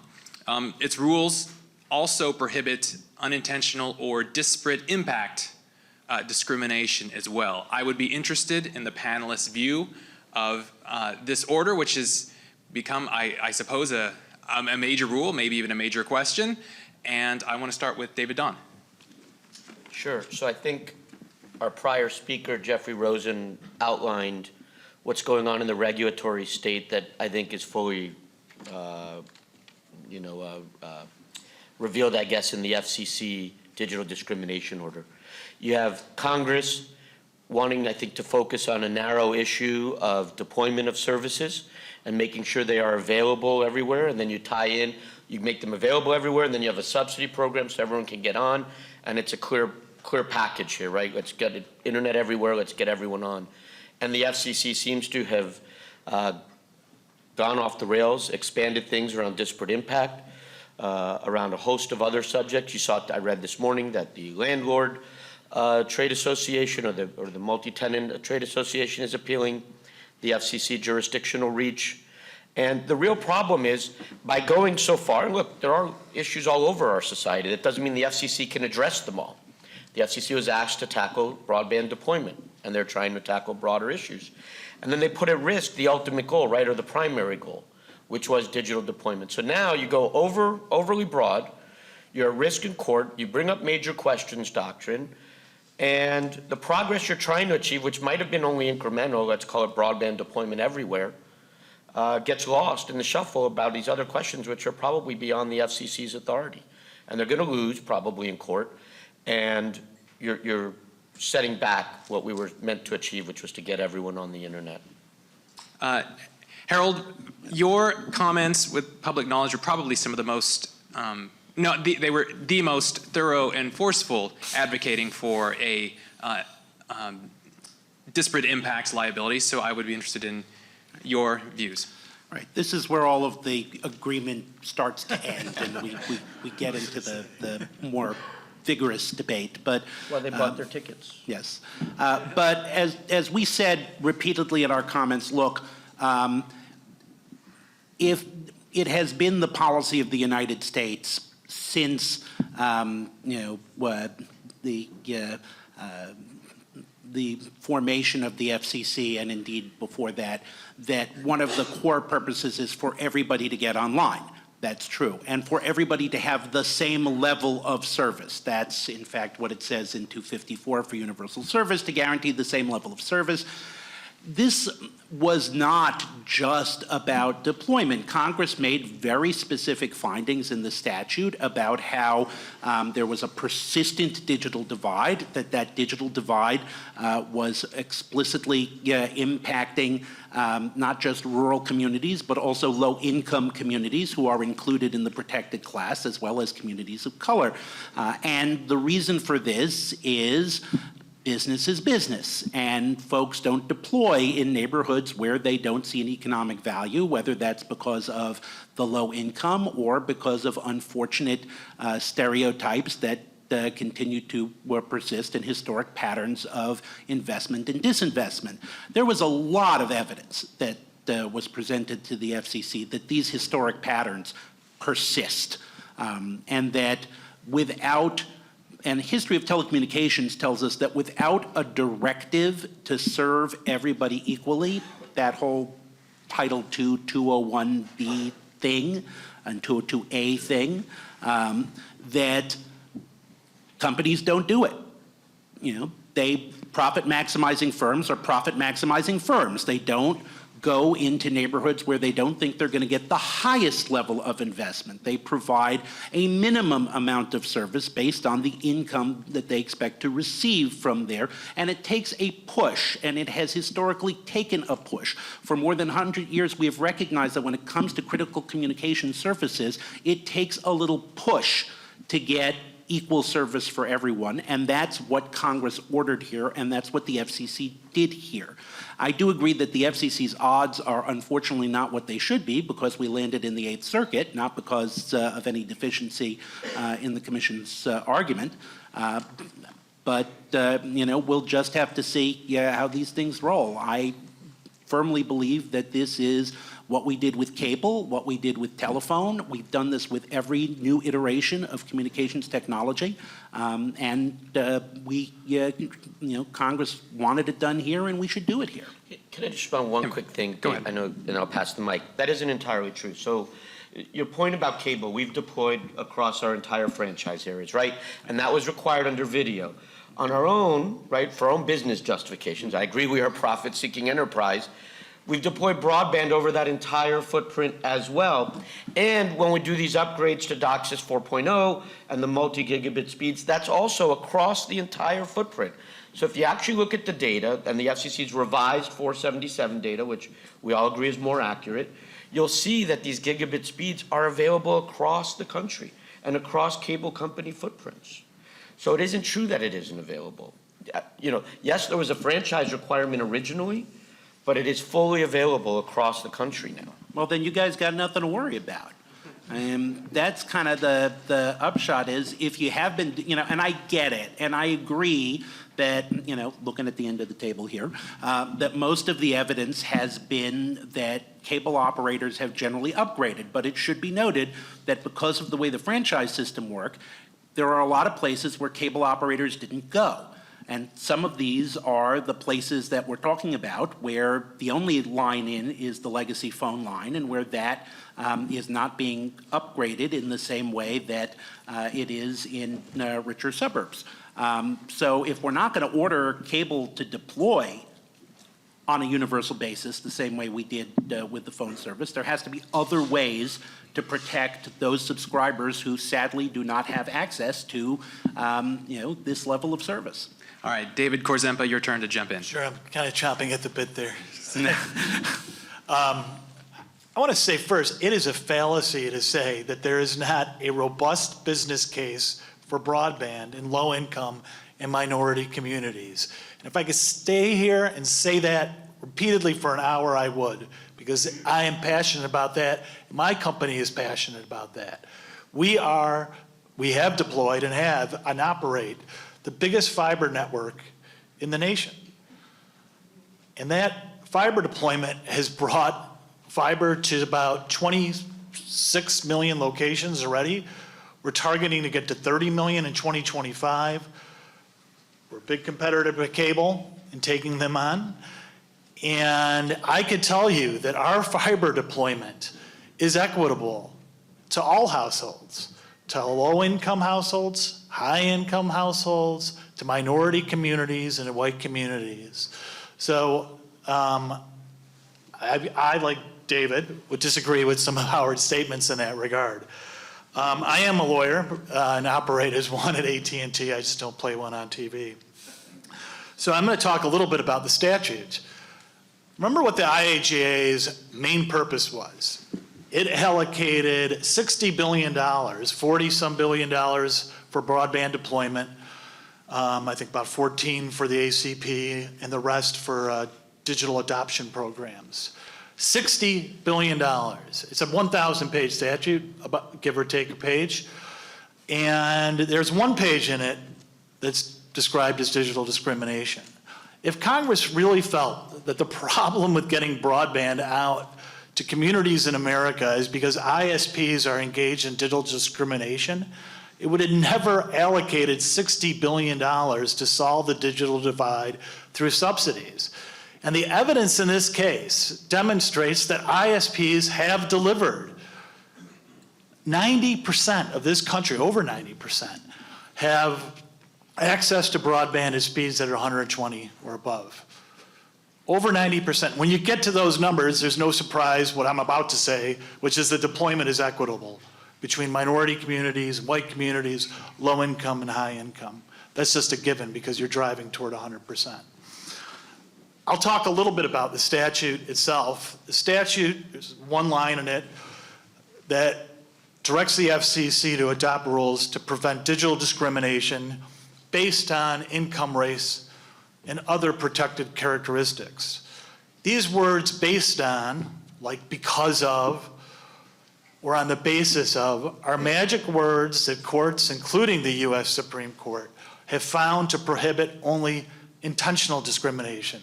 Its rules also prohibit unintentional or disparate impact discrimination as well. I would be interested in the panelists' view of this order, which has become, I suppose, a major rule, maybe even a major question. And I want to start with David Don. Sure. So I think our prior speaker, Jeffrey Rosen, outlined what's going on in the regulatory state that I think is fully, revealed, I guess, in the FCC digital discrimination order. You have Congress wanting, I think, to focus on a narrow issue of deployment of services and making sure they are available everywhere, and then you tie in, you make them available everywhere, and then you have a subsidy program so everyone can get on, and it's a clear package here, right? Let's get it, internet everywhere, let's get everyone on. And the FCC seems to have gone off the rails, expanded things around disparate impact, around a host of other subjects. You saw, I read this morning that the landlord trade association or the multi-tenant trade association is appealing the FCC jurisdictional reach. And the real problem is, by going so far, and look, there are issues all over our society. That doesn't mean the FCC can address them all. The FCC was asked to tackle broadband deployment, and they're trying to tackle broader issues. And then they put at risk the ultimate goal, right, or the primary goal, which was digital deployment. So now you go overly broad, you're at risk in court, you bring up major questions doctrine, and the progress you're trying to achieve, which might have been only incremental, let's call it broadband deployment everywhere, gets lost in the shuffle about these other questions, which are probably beyond the FCC's authority. And they're going to lose probably in court, and you're setting back what we were meant to achieve, which was to get everyone on the internet. Harold, your comments with public knowledge are probably some of the most, they were the most thorough and forceful advocating for a disparate impacts liability, so I would be interested in your views. Right. This is where all of the agreement starts to end, and we get into the more vigorous debate. But Well, they bought their tickets. yes. But as we said repeatedly in our comments, look, if it has been the policy of the United States since the formation of the FCC, and indeed before that, that one of the core purposes is for everybody to get online. That's true. And for everybody to have the same level of service. That's, in fact, what it says in 254 for universal service, to guarantee the same level of service. This was not just about deployment. Congress made very specific findings in the statute about how there was a persistent digital divide, that digital divide was explicitly impacting not just rural communities, but also low-income communities who are included in the protected class, as well as communities of color. And the reason for this is business is business, and folks don't deploy in neighborhoods where they don't see an economic value, whether that's because of the low income or because of unfortunate stereotypes that continue to persist in historic patterns of investment and disinvestment. There was a lot of evidence that was presented to the FCC that these historic patterns persist, and that without, and history of telecommunications tells us that without a directive to serve everybody equally, that whole Title II 201B thing and 202A thing, that companies don't do it. You know, profit maximizing firms are profit maximizing firms. They don't go into neighborhoods where they don't think they're going to get the highest level of investment. They provide a minimum amount of service based on the income that they expect to receive from there. And it takes a push, and it has historically taken a push. For more than 100 years, we have recognized that when it comes to critical communication services, it takes a little push to get equal service for everyone, and that's what Congress ordered here, and that's what the FCC did here. I do agree that the FCC's odds are unfortunately not what they should be, because we landed in the Eighth Circuit, not because of any deficiency in the Commission's argument. But we'll just have to see how these things roll. firmly believe that this is what we did with cable, what we did with telephone. We've done this with every new iteration of communications technology. Congress wanted it done here, and we should do it here. Can I just respond one quick thing? Go ahead. I know, and I'll pass the mic. That isn't entirely true. So your point about cable, we've deployed across our entire franchise areas, right? And that was required under video. On our own, right, for our own business justifications, I agree we are a profit-seeking enterprise. We've deployed broadband over that entire footprint as well. And when we do these upgrades to DOCSIS 4.0 and the multi-gigabit speeds, that's also across the entire footprint. So if you actually look at the data and the FCC's revised 477 data, which we all agree is more accurate, you'll see that these gigabit speeds are available across the country and across cable company footprints. So it isn't true that it isn't available. Yes, there was a franchise requirement originally, but it is fully available across the country now. Well, then you guys got nothing to worry about. That's kind of the upshot is if you have been, and I get it, and I agree that, looking at the end of the table here, that most of the evidence has been that cable operators have generally upgraded. But it should be noted that because of the way the franchise system works, there are a lot of places where cable operators didn't go. And some of these are the places that we're talking about where the only line in is the legacy phone line and where that is not being upgraded in the same way that it is in richer suburbs. So if we're not going to order cable to deploy on a universal basis the same way we did with the phone service, there has to be other ways to protect those subscribers who sadly do not have access to this level of service. All right, David Korzempa, your turn to jump in. Sure, I'm kind of chomping at the bit there. I want to say first, it is a fallacy to say that there is not a robust business case for broadband in low-income and minority communities. And if I could stay here and say that repeatedly for an hour, I would, because I am passionate about that. My company is passionate about that. We have deployed and operate the biggest fiber network in the nation. And that fiber deployment has brought fiber to about 26 million locations already. We're targeting to get to 30 million in 2025. We're a big competitor to cable in taking them on. And I could tell you that our fiber deployment is equitable to all households, to low-income households, high-income households, to minority communities and to white communities. So I, like David, would disagree with some of Howard's statements in that regard. I am a lawyer and operate as one at AT&T. I just don't play one on TV. So I'm going to talk a little bit about the statute. Remember what the IIJA's main purpose was. It allocated $60 billion, 40-some billion dollars for broadband deployment, I think about 14 for the ACP, and the rest for digital adoption programs. $60 billion. It's a 1,000-page statute, about, give or take a page. And there's one page in it that's described as digital discrimination. If Congress really felt that the problem with getting broadband out to communities in America is because ISPs are engaged in digital discrimination, it would have never allocated $60 billion to solve the digital divide through subsidies. And the evidence in this case demonstrates that ISPs have delivered. 90% of this country, over 90%, have access to broadband at speeds that are 120 or above. Over 90%. When you get to those numbers, there's no surprise what I'm about to say, which is the deployment is equitable between minority communities, white communities, low income and high income. That's just a given because you're driving toward 100%. I'll talk a little bit about the statute itself. The statute, there's one line in it that directs the FCC to adopt rules to prevent digital discrimination based on income, race, and other protected characteristics. These words based on, like because of, or on the basis of, are magic words that courts, including the US Supreme Court, have found to prohibit only intentional discrimination.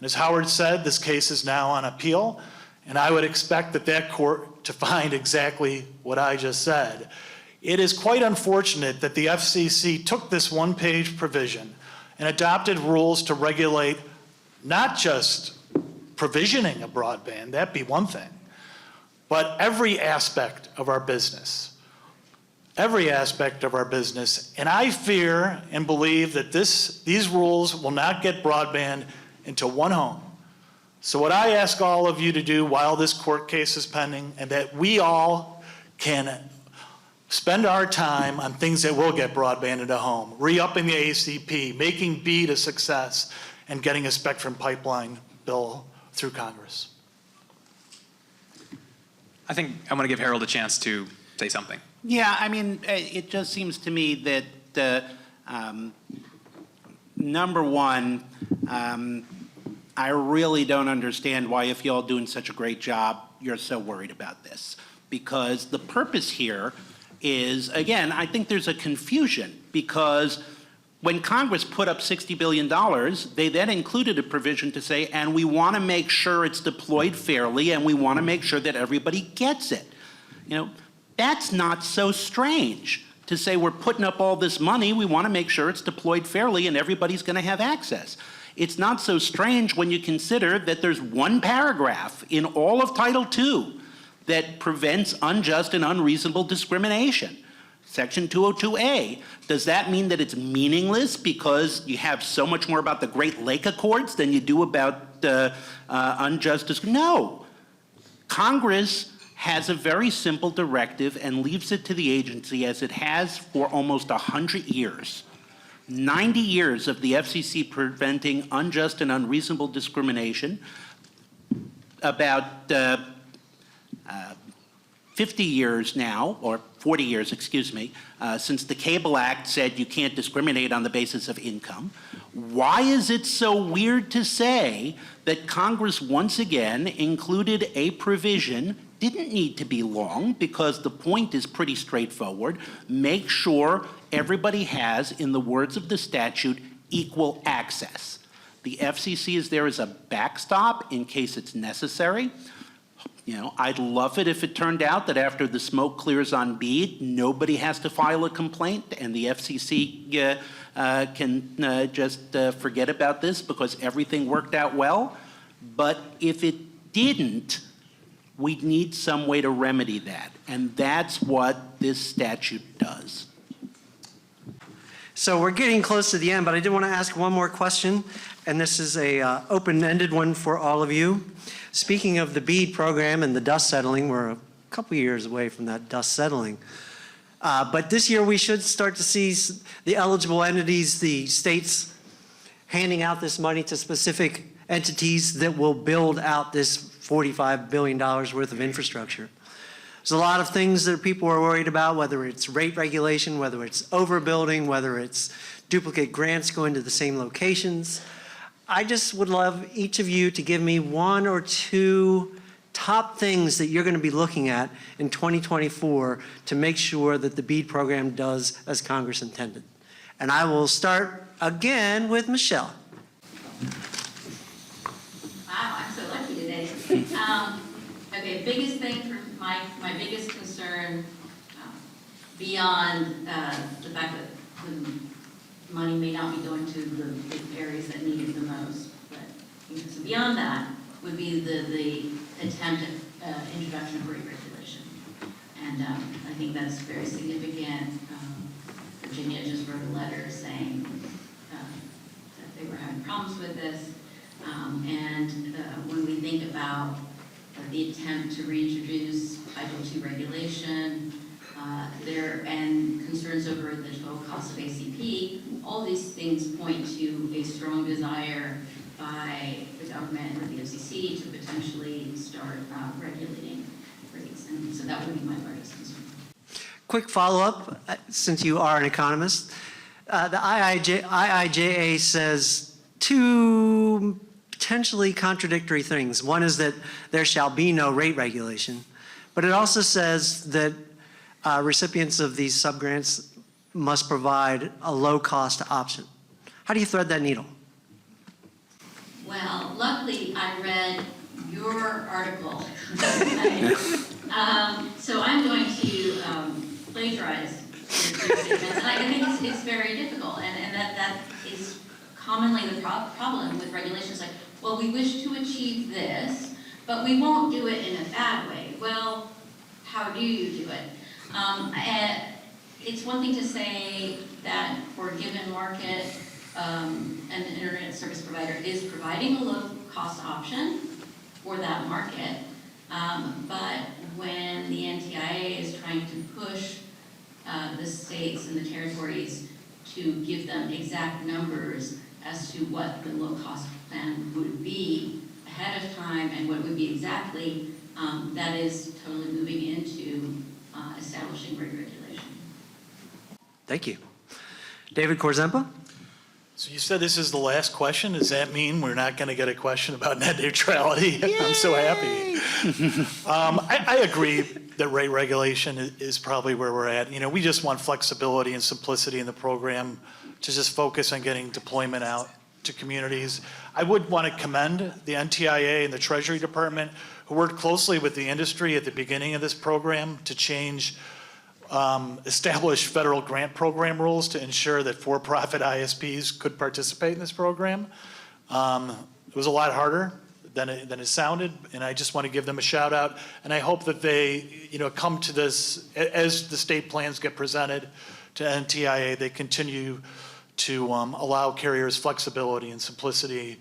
And as Howard said, this case is now on appeal, and I would expect that court to find exactly what I just said. It is quite unfortunate that the FCC took this one-page provision and adopted rules to regulate not just provisioning of broadband, that'd be one thing, but every aspect of our business. Every aspect of our business. And I fear and believe that these rules will not get broadband into one home. So what I ask all of you to do while this court case is pending, and that we all can spend our time on things that will get broadband into home, re-upping the ACP, making BEAD a success, and getting a spectrum pipeline bill through Congress. I think I'm going to give Harold a chance to say something. Yeah, I mean, it just seems to me that, number one, I really don't understand why, if y'all doing such a great job, you're so worried about this. Because the purpose here is, again, I think there's a confusion, because when Congress put up $60 billion, they then included a provision to say, and we want to make sure it's deployed fairly, and we want to make sure that everybody gets it. You know, that's not so strange to say we're putting up all this money, we want to make sure it's deployed fairly and everybody's going to have access. It's not so strange when you consider that there's one paragraph in all of Title II that prevents unjust and unreasonable discrimination. Section 202A. Does that mean that it's meaningless because you have so much more about the Great Lake Accords than you do about unjust discrimination? No. Congress has a very simple directive and leaves it to the agency, as it has for almost 100 years. 90 years of the FCC preventing unjust and unreasonable discrimination, about 50 years now, or 40 years, excuse me, since the Cable Act said you can't discriminate on the basis of income. Why is it so weird to say that Congress once again included a provision, didn't need to be long because the point is pretty straightforward, make sure everybody has, in the words of the statute, equal access. The FCC is there as a backstop in case it's necessary. You know, I'd love it if it turned out that after the smoke clears on BEAD, nobody has to file a complaint and the FCC can just forget about this because everything worked out well. But if it didn't, we'd need some way to remedy that. And that's what this statute does. So we're getting close to the end, but I did want to ask one more question, and this is a open-ended one for all of you. Speaking of the BEAD program and the dust settling, we're a couple years away from that dust settling. But this year we should start to see the eligible entities, the states, handing out this money to specific entities that will build out this $45 billion worth of infrastructure. There's a lot of things that people are worried about, whether it's rate regulation, whether it's overbuilding, whether it's duplicate grants going to the same locations. I just would love each of you to give me one or two top things that you're going to be looking at in 2024 to make sure that the BEAD program does as Congress intended. And I will start again with Michelle. Wow, I'm so lucky today. Okay, biggest thing for my biggest concern, beyond the fact that the money may not be going to the areas that need it the most, but so beyond that would be the attempt at introduction of rate regulation. And I think that's very significant. Virginia just wrote a letter saying that they were having problems with this. And when we think about the attempt to reintroduce Title II regulation, and concerns over the total cost of ACP, all these things point to a strong desire by the government or the FCC to potentially start regulating rates. And so that would be my largest concern. Quick follow-up, since you are an economist. The IIJA says two potentially contradictory things. One is that there shall be no rate regulation, but it also says that recipients of these subgrants must provide a low-cost option. How do you thread that needle? Well, luckily, I read your article. So I'm going to plagiarize your statements, and I think it's very difficult, and that is commonly the problem with regulations, like, well, we wish to achieve this, but we won't do it in a bad way. Well, how do you do it? And it's one thing to say that for a given market, an internet service provider is providing a low-cost option for that market, but when the NTIA is trying to push the states and the territories to give them exact numbers as to what the low-cost plan would be ahead of time and what it would be exactly, that is totally moving into establishing rate regulation. Thank you. David Korzempa? So you said this is the last question. Does that mean we're not going to get a question about net neutrality? I'm so happy. I agree that rate regulation is probably where we're at. You know, we just want flexibility and simplicity in the program to just focus on getting deployment out to communities. I would want to commend the NTIA and the Treasury Department, who worked closely with the industry at the beginning of this program to change establish federal grant program rules to ensure that for-profit ISPs could participate in this program. It was a lot harder than it sounded, and I just want to give them a shout out. And I hope that they, come to this as the state plans get presented to NTIA. They continue to allow carriers flexibility and simplicity,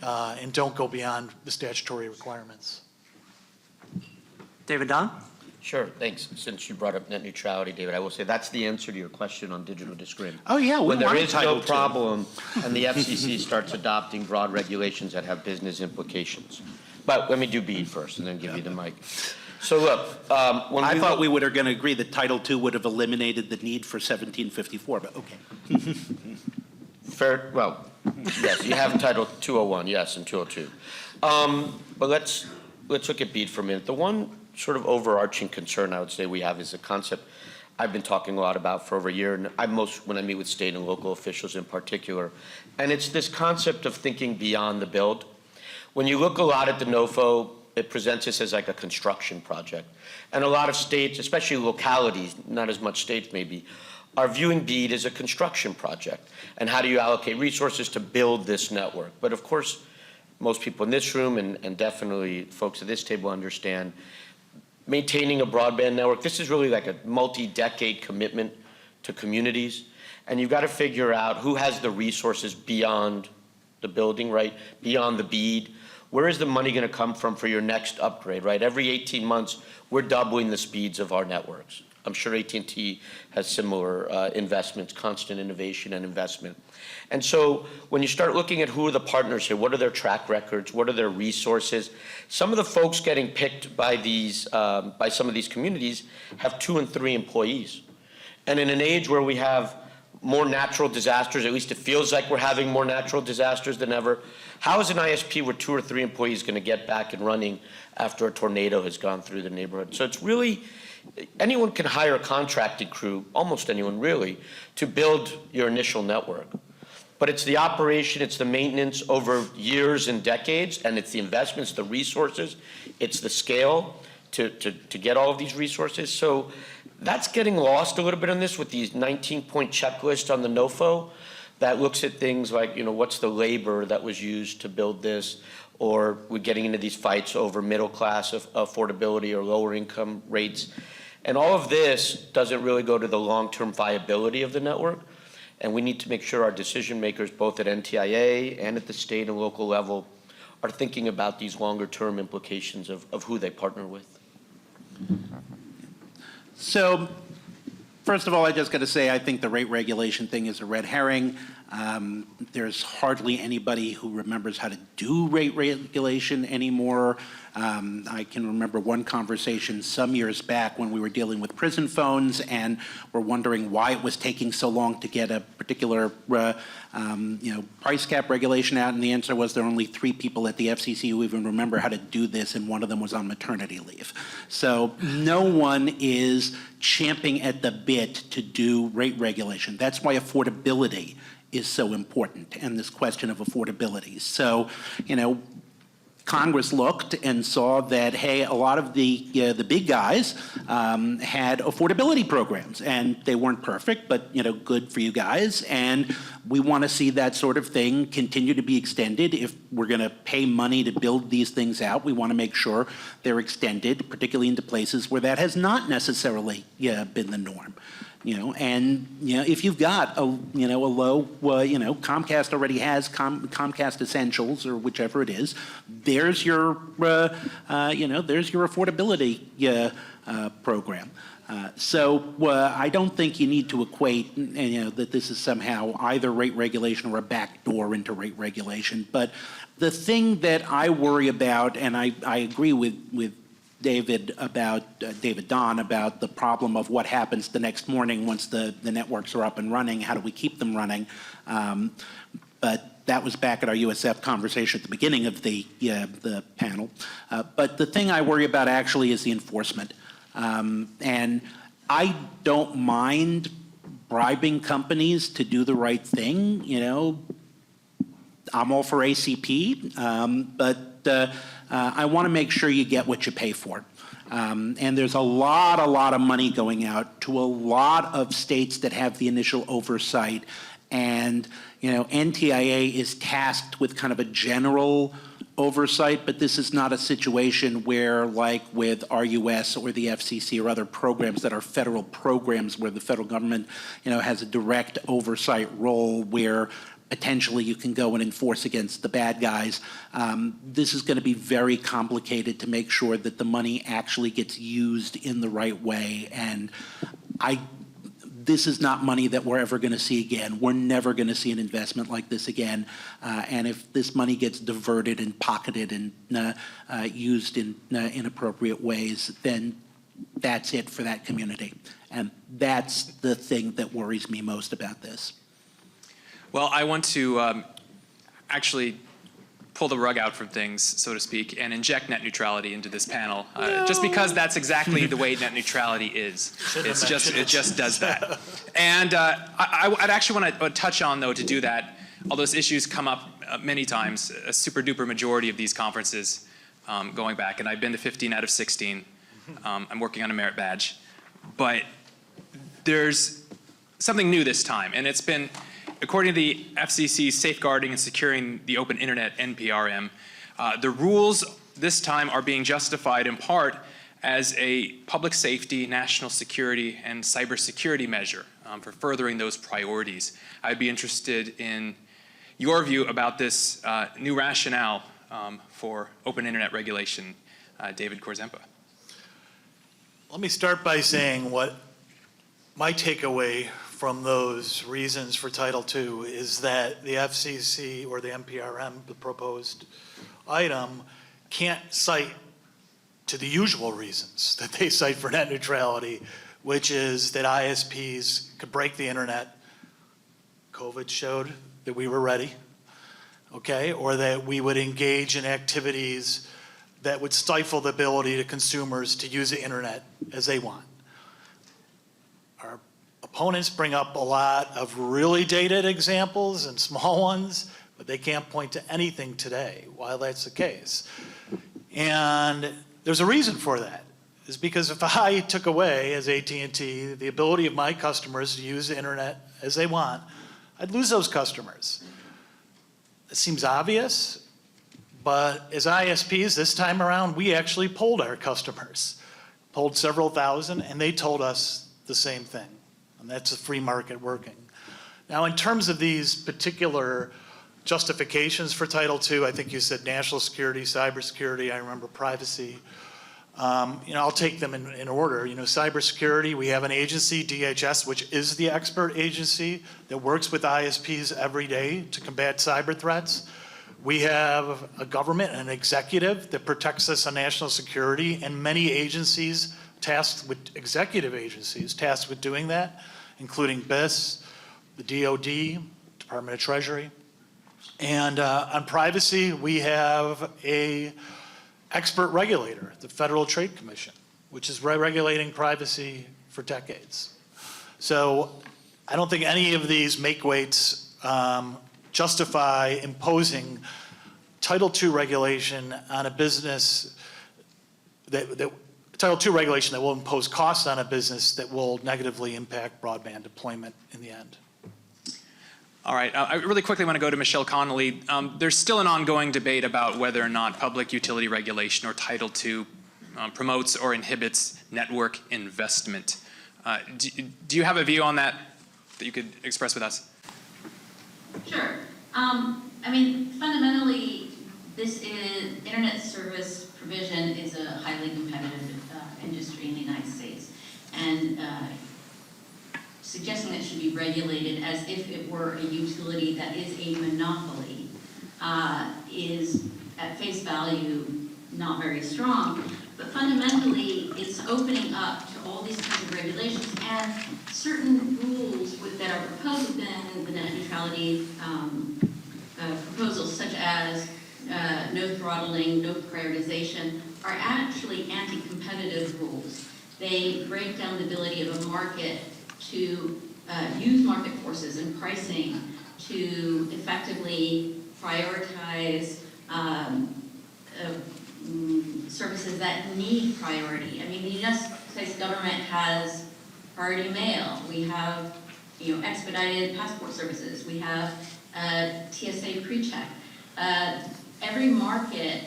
and don't go beyond the statutory requirements. David Don? Sure, thanks. Since you brought up net neutrality, David, I will say that's the answer to your question on digital discrimination. Oh, yeah, we When there want is no Title II. problem and the FCC starts adopting broad regulations that have business implications. But let me do BEAD first and then give you the mic. So look, when I we thought look- we were going to agree that Title II would have eliminated the need for 1754, but okay. Fair, well, yes, you have Title 201, yes, and 202. But let's look at BEAD for a minute. The one sort of overarching concern I would say we have is a concept I've been talking a lot about for over a year, and when I meet with state and local officials in particular, and it's this concept of thinking beyond the build. When you look a lot at the NOFO, it presents this as like a construction project. And a lot of states, especially localities, not as much states maybe, are viewing BEAD as a construction project. And how do you allocate resources to build this network? But of course, most people in this room and definitely folks at this table understand maintaining a broadband network, this is really like a multi-decade commitment to communities. And you've got to figure out who has the resources beyond the building, right? Beyond the BEAD. Where is the money going to come from for your next upgrade, right? Every 18 months, we're doubling the speeds of our networks. I'm sure AT&T has similar investments, constant innovation and investment. And so when you start looking at who are the partners here, what are their track records, what are their resources, some of the folks getting picked by some of these communities have 2 and 3 employees. And in an age where we have more natural disasters, at least it feels like we're having more natural disasters than ever, how is an ISP with 2 or 3 employees going to get back and running after a tornado has gone through the neighborhood? So it's really, anyone can hire a contracted crew, almost anyone really, to build your initial network. But it's the operation, it's the maintenance over years and decades, and it's the investments, the resources, it's the scale to get all of these resources. So that's getting lost a little bit on this with these 19-point checklists on the NOFO that looks at things like, what's the labor that was used to build this, or we're getting into these fights over middle class affordability or lower income rates. And all of this doesn't really go to the long-term viability of the network. And we need to make sure our decision makers, both at NTIA and at the state and local level, are thinking about these longer term implications of who they partner with. So, first of all, I just got to say, I think the rate regulation thing is a red herring. There's hardly anybody who remembers how to do rate regulation anymore. I can remember one conversation some years back when we were dealing with prison phones and were wondering why it was taking so long to get a particular price cap regulation out, and the answer was there are only 3 people at the FCC who even remember how to do this, and one of them was on maternity leave. So no one is champing at the bit to do rate regulation. That's why affordability is so important, and this question of affordability. So, Congress looked and saw that, hey, a lot of the big guys had affordability programs, and they weren't perfect, but good for you guys. And we want to see that sort of thing continue to be extended. If we're going to pay money to build these things out, we want to make sure they're extended, particularly into places where that has not necessarily been the norm. If you've got a low, Comcast already has Comcast Essentials or whichever it is, there's your, there's your affordability program. So I don't think you need to equate, that this is somehow either rate regulation or a backdoor into rate regulation. But the thing that I worry about, and I agree with David Don about the problem of what happens the next morning once the networks are up and running. How do we keep them running? But that was back at our USF conversation at the beginning of the panel. But the thing I worry about actually is the enforcement. And I don't mind bribing companies to do the right thing. I'm all for ACP, but I want to make sure you get what you pay for. And there's a lot of money going out to a lot of states that have the initial oversight. And, NTIA is tasked with kind of a general oversight, but this is not a situation where, like with RUS or the FCC or other programs that are federal programs where the federal government, has a direct oversight role where potentially you can go and enforce against the bad guys. This is going to be very complicated to make sure that the money actually gets used in the right way. And this is not money that we're ever going to see again. We're never going to see an investment like this again. And if this money gets diverted and pocketed and used in inappropriate ways, then that's it for that community. And that's the thing that worries me most about this. Well, I want to actually pull the rug out from things, so to speak, and inject net neutrality into this panel, just because that's exactly the way net neutrality is. It just does that. And I'd actually want to touch on, though, to do that, all those issues come up many times, a super duper majority of these conferences going back, and I've been to 15 out of 16. I'm working on a merit badge. But there's something new this time, and it's been, according to the FCC's Safeguarding and Securing the Open Internet NPRM, the rules this time are being justified in part as a public safety, national security, and cybersecurity measure for furthering those priorities. I'd be interested in your view about this new rationale for open internet regulation. David Korzempa. Let me start by saying what my takeaway from those reasons for Title II is that the FCC or the NPRM, the proposed item, can't cite to the usual reasons that they cite for net neutrality, which is that ISPs could break the internet. COVID showed that we were ready, okay? Or that we would engage in activities that would stifle the ability to consumers to use the internet as they want. Our opponents bring up a lot of really dated examples and small ones, but they can't point to anything today while that's the case. And there's a reason for that. Is because if I took away, as AT&T, the ability of my customers to use the internet as they want, I'd lose those customers. It seems obvious, but as ISPs this time around, we actually polled our customers, polled several thousand, and they told us the same thing, and that's the free market working. Now, in terms of these particular justifications for Title II, I think you said national security, cybersecurity, I remember privacy. I'll take them in order. Cybersecurity, we have an agency, DHS, which is the expert agency that works with ISPs every day to combat cyber threats. We have a government, an executive that protects us on national security, and many agencies tasked with, executive agencies tasked with doing that, including BIS, the DOD, Department of Treasury. And on privacy, we have a expert regulator, the Federal Trade Commission, which is regulating privacy for decades. So I don't think any of these make-weights justify imposing Title II regulation on a business Title II regulation that will impose costs on a business that will negatively impact broadband deployment in the end. All right, I really quickly want to go to Michelle Connolly. There's still an ongoing debate about whether or not public utility regulation or Title II promotes or inhibits network investment. Do you have a view on that you could express with us? Sure. I mean, fundamentally, this is, internet service provision is a highly competitive industry in the United States. And suggesting that it should be regulated as if it were a utility that is a monopoly is, at face value, not very strong. But fundamentally, it's opening up to all these kinds of regulations and certain rules that are proposed within the net neutrality proposals, such as no throttling, no prioritization, are actually anti-competitive rules. They break down the ability of a market to use market forces and pricing to effectively prioritize services that need priority. I mean, the United States government has priority mail. We have, expedited passport services. We have TSA pre-check. Every market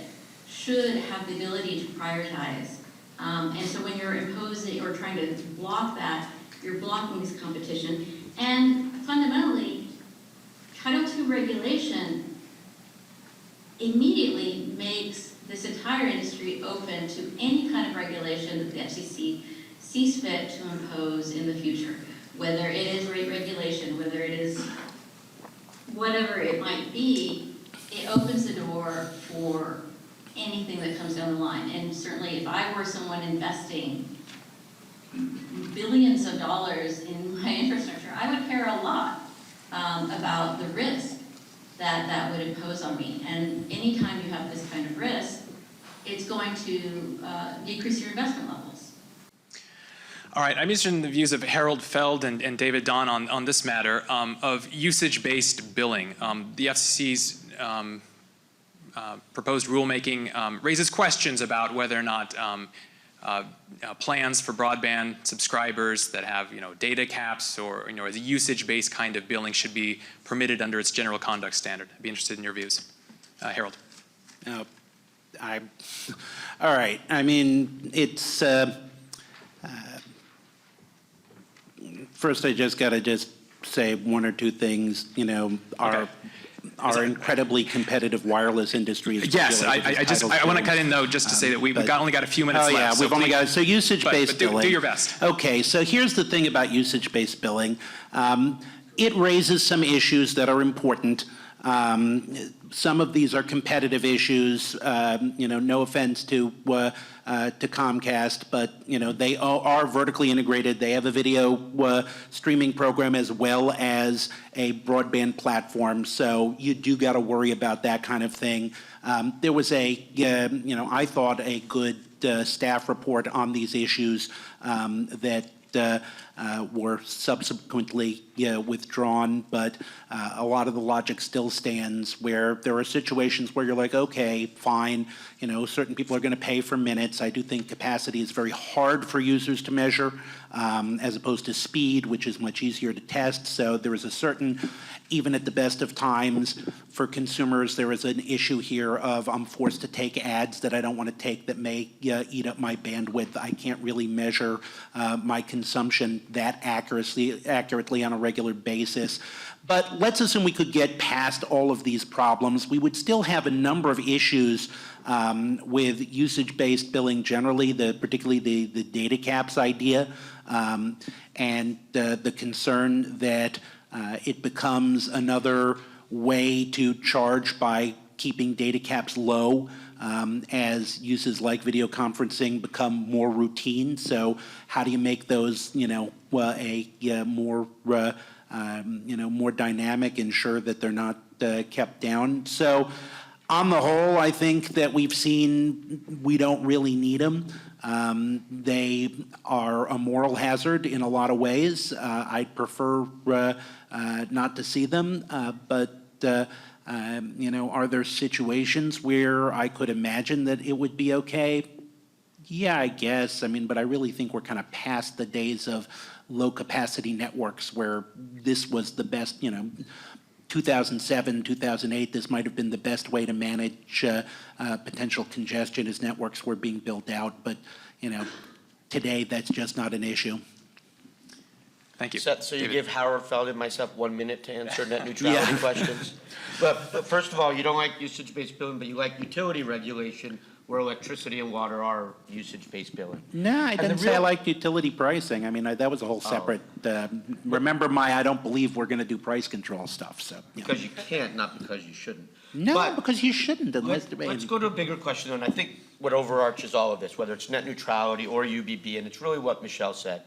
should have the ability to prioritize. And so when you're imposing or trying to block that, you're blocking this competition. And fundamentally, Title II regulation immediately makes this entire industry open to any kind of regulation that the FCC sees fit to impose in the future, whether it is rate regulation, whether it is whatever it might be. It opens the door for anything that comes down the line. And certainly if I were someone investing billions of dollars in my infrastructure, I would care a lot about the risk that would impose on me. And anytime you have this kind of risk, it's going to decrease your investment levels. All right, I'm interested in the views of Harold Feld and David Don on this matter of usage-based billing. The FCC's proposed rulemaking raises questions about whether or not plans for broadband subscribers that have data caps or a usage-based kind of billing should be permitted under its general conduct standard. I'd be interested in your views. Harold. All right. I mean, it's first I just got to say one or two things. Our incredibly competitive wireless industry is yes, I want to cut in though just to say that we've only got a few minutes left. Oh yeah, so we've only got so usage-based billing. Do your best. Okay, so here's the thing about usage-based billing. It raises some issues that are important. Some of these are competitive issues. No offense to Comcast, but they are vertically integrated. They have a video streaming program as well as a broadband platform. So you do got to worry about that kind of thing. There was I thought a good staff report on these issues that were subsequently withdrawn, but a lot of the logic still stands where there are situations where you're like, okay, fine, certain people are going to pay for minutes. I do think capacity is very hard for users to measure as opposed to speed, which is much easier to test. So there is a certain, even at the best of times for consumers, there is an issue here of I'm forced to take ads that I don't want to take that may eat up my bandwidth. I can't really measure my consumption that accurately on a regular basis. But let's assume we could get past all of these problems. We would still have a number of issues with usage-based billing generally, particularly the data caps idea, and the concern that it becomes another way to charge by keeping data caps low as uses like video conferencing become more routine. So how do you make those, more dynamic, ensure that they're not kept down? So on the whole, I think that we've seen we don't really need them. They are a moral hazard in a lot of ways. I'd prefer not to see them, but Are there situations where I could imagine that it would be okay? Yeah, I guess. But I really think we're kind of past the days of low-capacity networks where this was the best, 2007, 2008, this might have been the best way to manage potential congestion as networks were being built out. But, today, that's just not an issue. Thank you. So you David. give Howard Feld and myself 1 minute to answer net neutrality questions? But first of all, you don't like usage-based billing, but you like utility regulation where electricity and water are usage-based billing. No, I And didn't the say I real- liked utility pricing. That was a whole separate, remember I don't believe we're going to do price control stuff, so. Because you can't, not because you shouldn't. No, But because you shouldn't unless. let's go to a bigger question, and I think what overarches all of this, whether it's net neutrality or UBB, and it's really what Michelle said.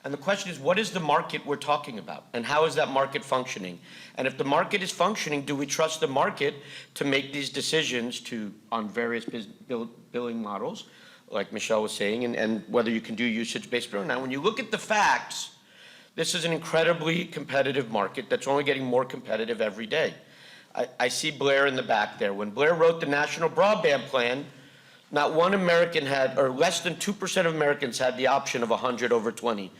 And the question is, what is the market we're talking about? And how is that market functioning? And if the market is functioning, do we trust the market to make these decisions on various billing models, like Michelle was saying, and whether you can do usage-based billing? Now, when you look at the facts, this is an incredibly competitive market that's only getting more competitive every day. I see Blair in the back there. When Blair wrote the National Broadband Plan, not one American had, or less than 2% of Americans had the option of 100 over 20.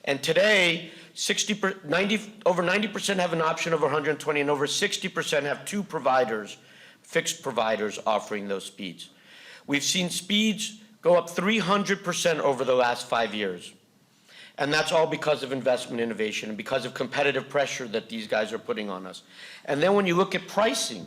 And today, over 90% have an option of 120, and over 60% have two providers, fixed providers, offering those speeds. We've seen speeds go up 300% over the last 5 years. And that's all because of investment innovation and because of competitive pressure that these guys are putting on us. And then when you look at pricing,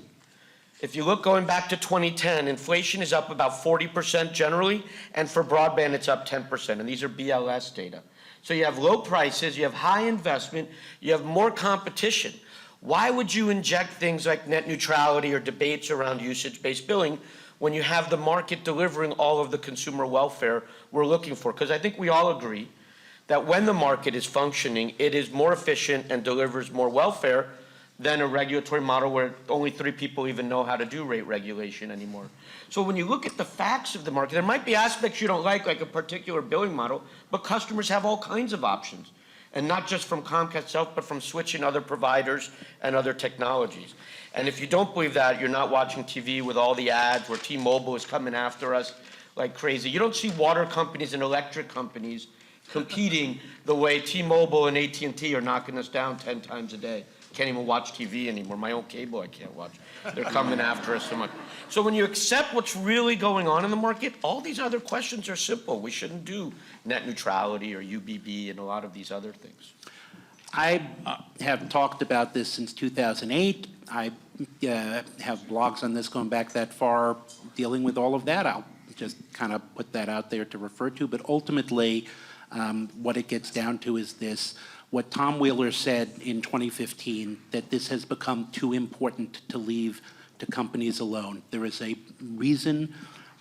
if you look going back to 2010, inflation is up about 40% generally, and for broadband it's up 10%, and these are BLS data. So you have low prices, you have high investment, you have more competition. Why would you inject things like net neutrality or debates around usage-based billing when you have the market delivering all of the consumer welfare we're looking for? Because I think we all agree that when the market is functioning, it is more efficient and delivers more welfare than a regulatory model where only 3 people even know how to do rate regulation anymore. So when you look at the facts of the market, there might be aspects you don't like a particular billing model, but customers have all kinds of options. And not just from Comcast itself, but from switching other providers and other technologies. And if you don't believe that, you're not watching TV with all the ads where T-Mobile is coming after us like crazy. You don't see water companies and electric companies competing the way T-Mobile and AT&T are knocking us down 10 times a day. Can't even watch TV anymore. My own cable I can't watch. They're coming after us so much. So when you accept what's really going on in the market, all these other questions are simple. We shouldn't do net neutrality or UBB and a lot of these other things. I have talked about this since 2008. I have blogs on this going back that far, dealing with all of that. I'll just kind of put that out there to refer to. But ultimately, what it gets down to is this. What Tom Wheeler said in 2015, that this has become too important to leave to companies alone. There is a reason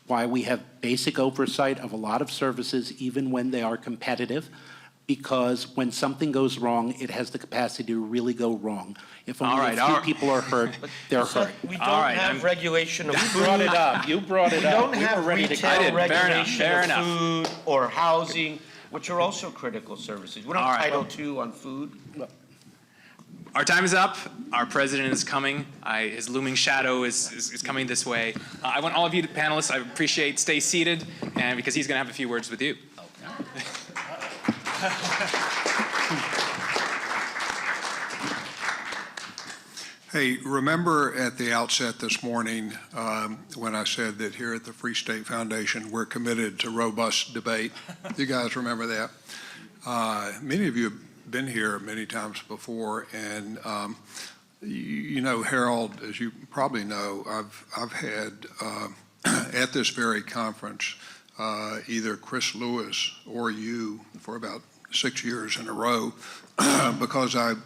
why we have basic oversight of a lot of services, even when they are competitive, because when something goes wrong, it has the capacity to really go wrong. If only a few people are hurt, they're hurt. We don't have regulation of food. You brought it up. You brought it We up. don't have were ready to retail go. regulation Fair of enough. food or housing, which are also critical services. We don't All have right. Title II on food. Our time is up. Our president is coming. His looming shadow is coming this way. I want all of you panelists, I appreciate, stay seated, and because he's going to have a few words with you. Hey, remember at the outset this morning when I said that here at the Free State Foundation, we're committed to robust debate? You guys remember that? Many of you have been here many times before, and you know, Harold, as you probably know, I've had at this very conference either Chris Lewis or you for about 6 years in a row because I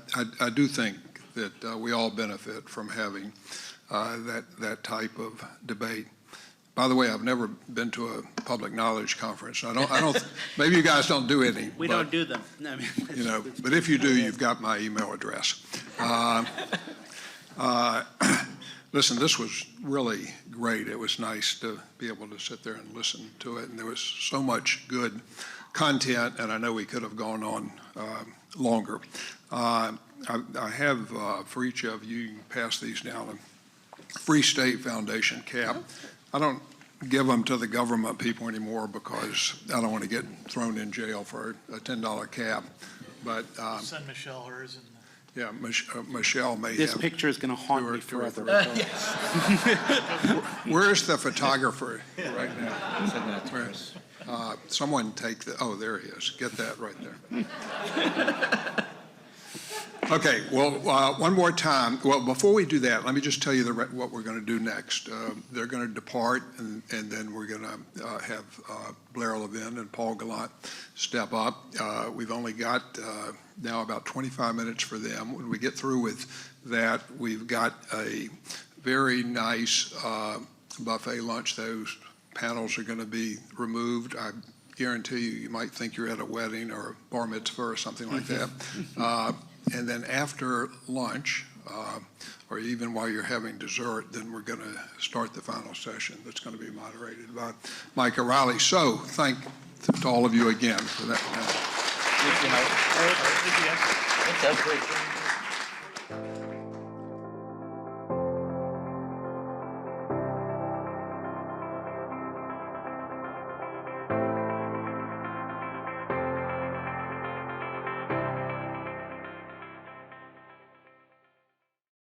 do think that we all benefit from having that type of debate. By the way, I've never been to a public knowledge conference. I don't. Maybe you guys don't do any. We don't do them. You know, but if you do, you've got my email address. Listen, this was really great. It was nice to be able to sit there and listen to it, and there was so much good content, and I know we could have gone on longer. I have, for each of you, you can pass these down, Free State Foundation cap. I don't give them to the government people anymore because I don't want to get thrown in jail for a $10 cap. But, Send Michelle hers and. yeah, Michelle may This have. picture is going to haunt me two or forever. Where's the photographer right now? Where? Someone take the, oh, there he is. Get that right there. Okay, well, one more time. Well, before we do that, let me just tell you what we're going to do next. They're going to depart, and then we're going to have Blair Levin and Paul Gallant step up. We've only got now about 25 minutes for them. When we get through with that, we've got a very nice buffet lunch. Those panels are going to be removed. I guarantee you, you might think you're at a wedding or a bar mitzvah or something like that. And then after lunch, or even while you're having dessert, then we're going to start the final session that's going to be moderated by Mike O'Reilly. So thank to all of you again for that. Thank you, Howard. Thank you, guys. That's great.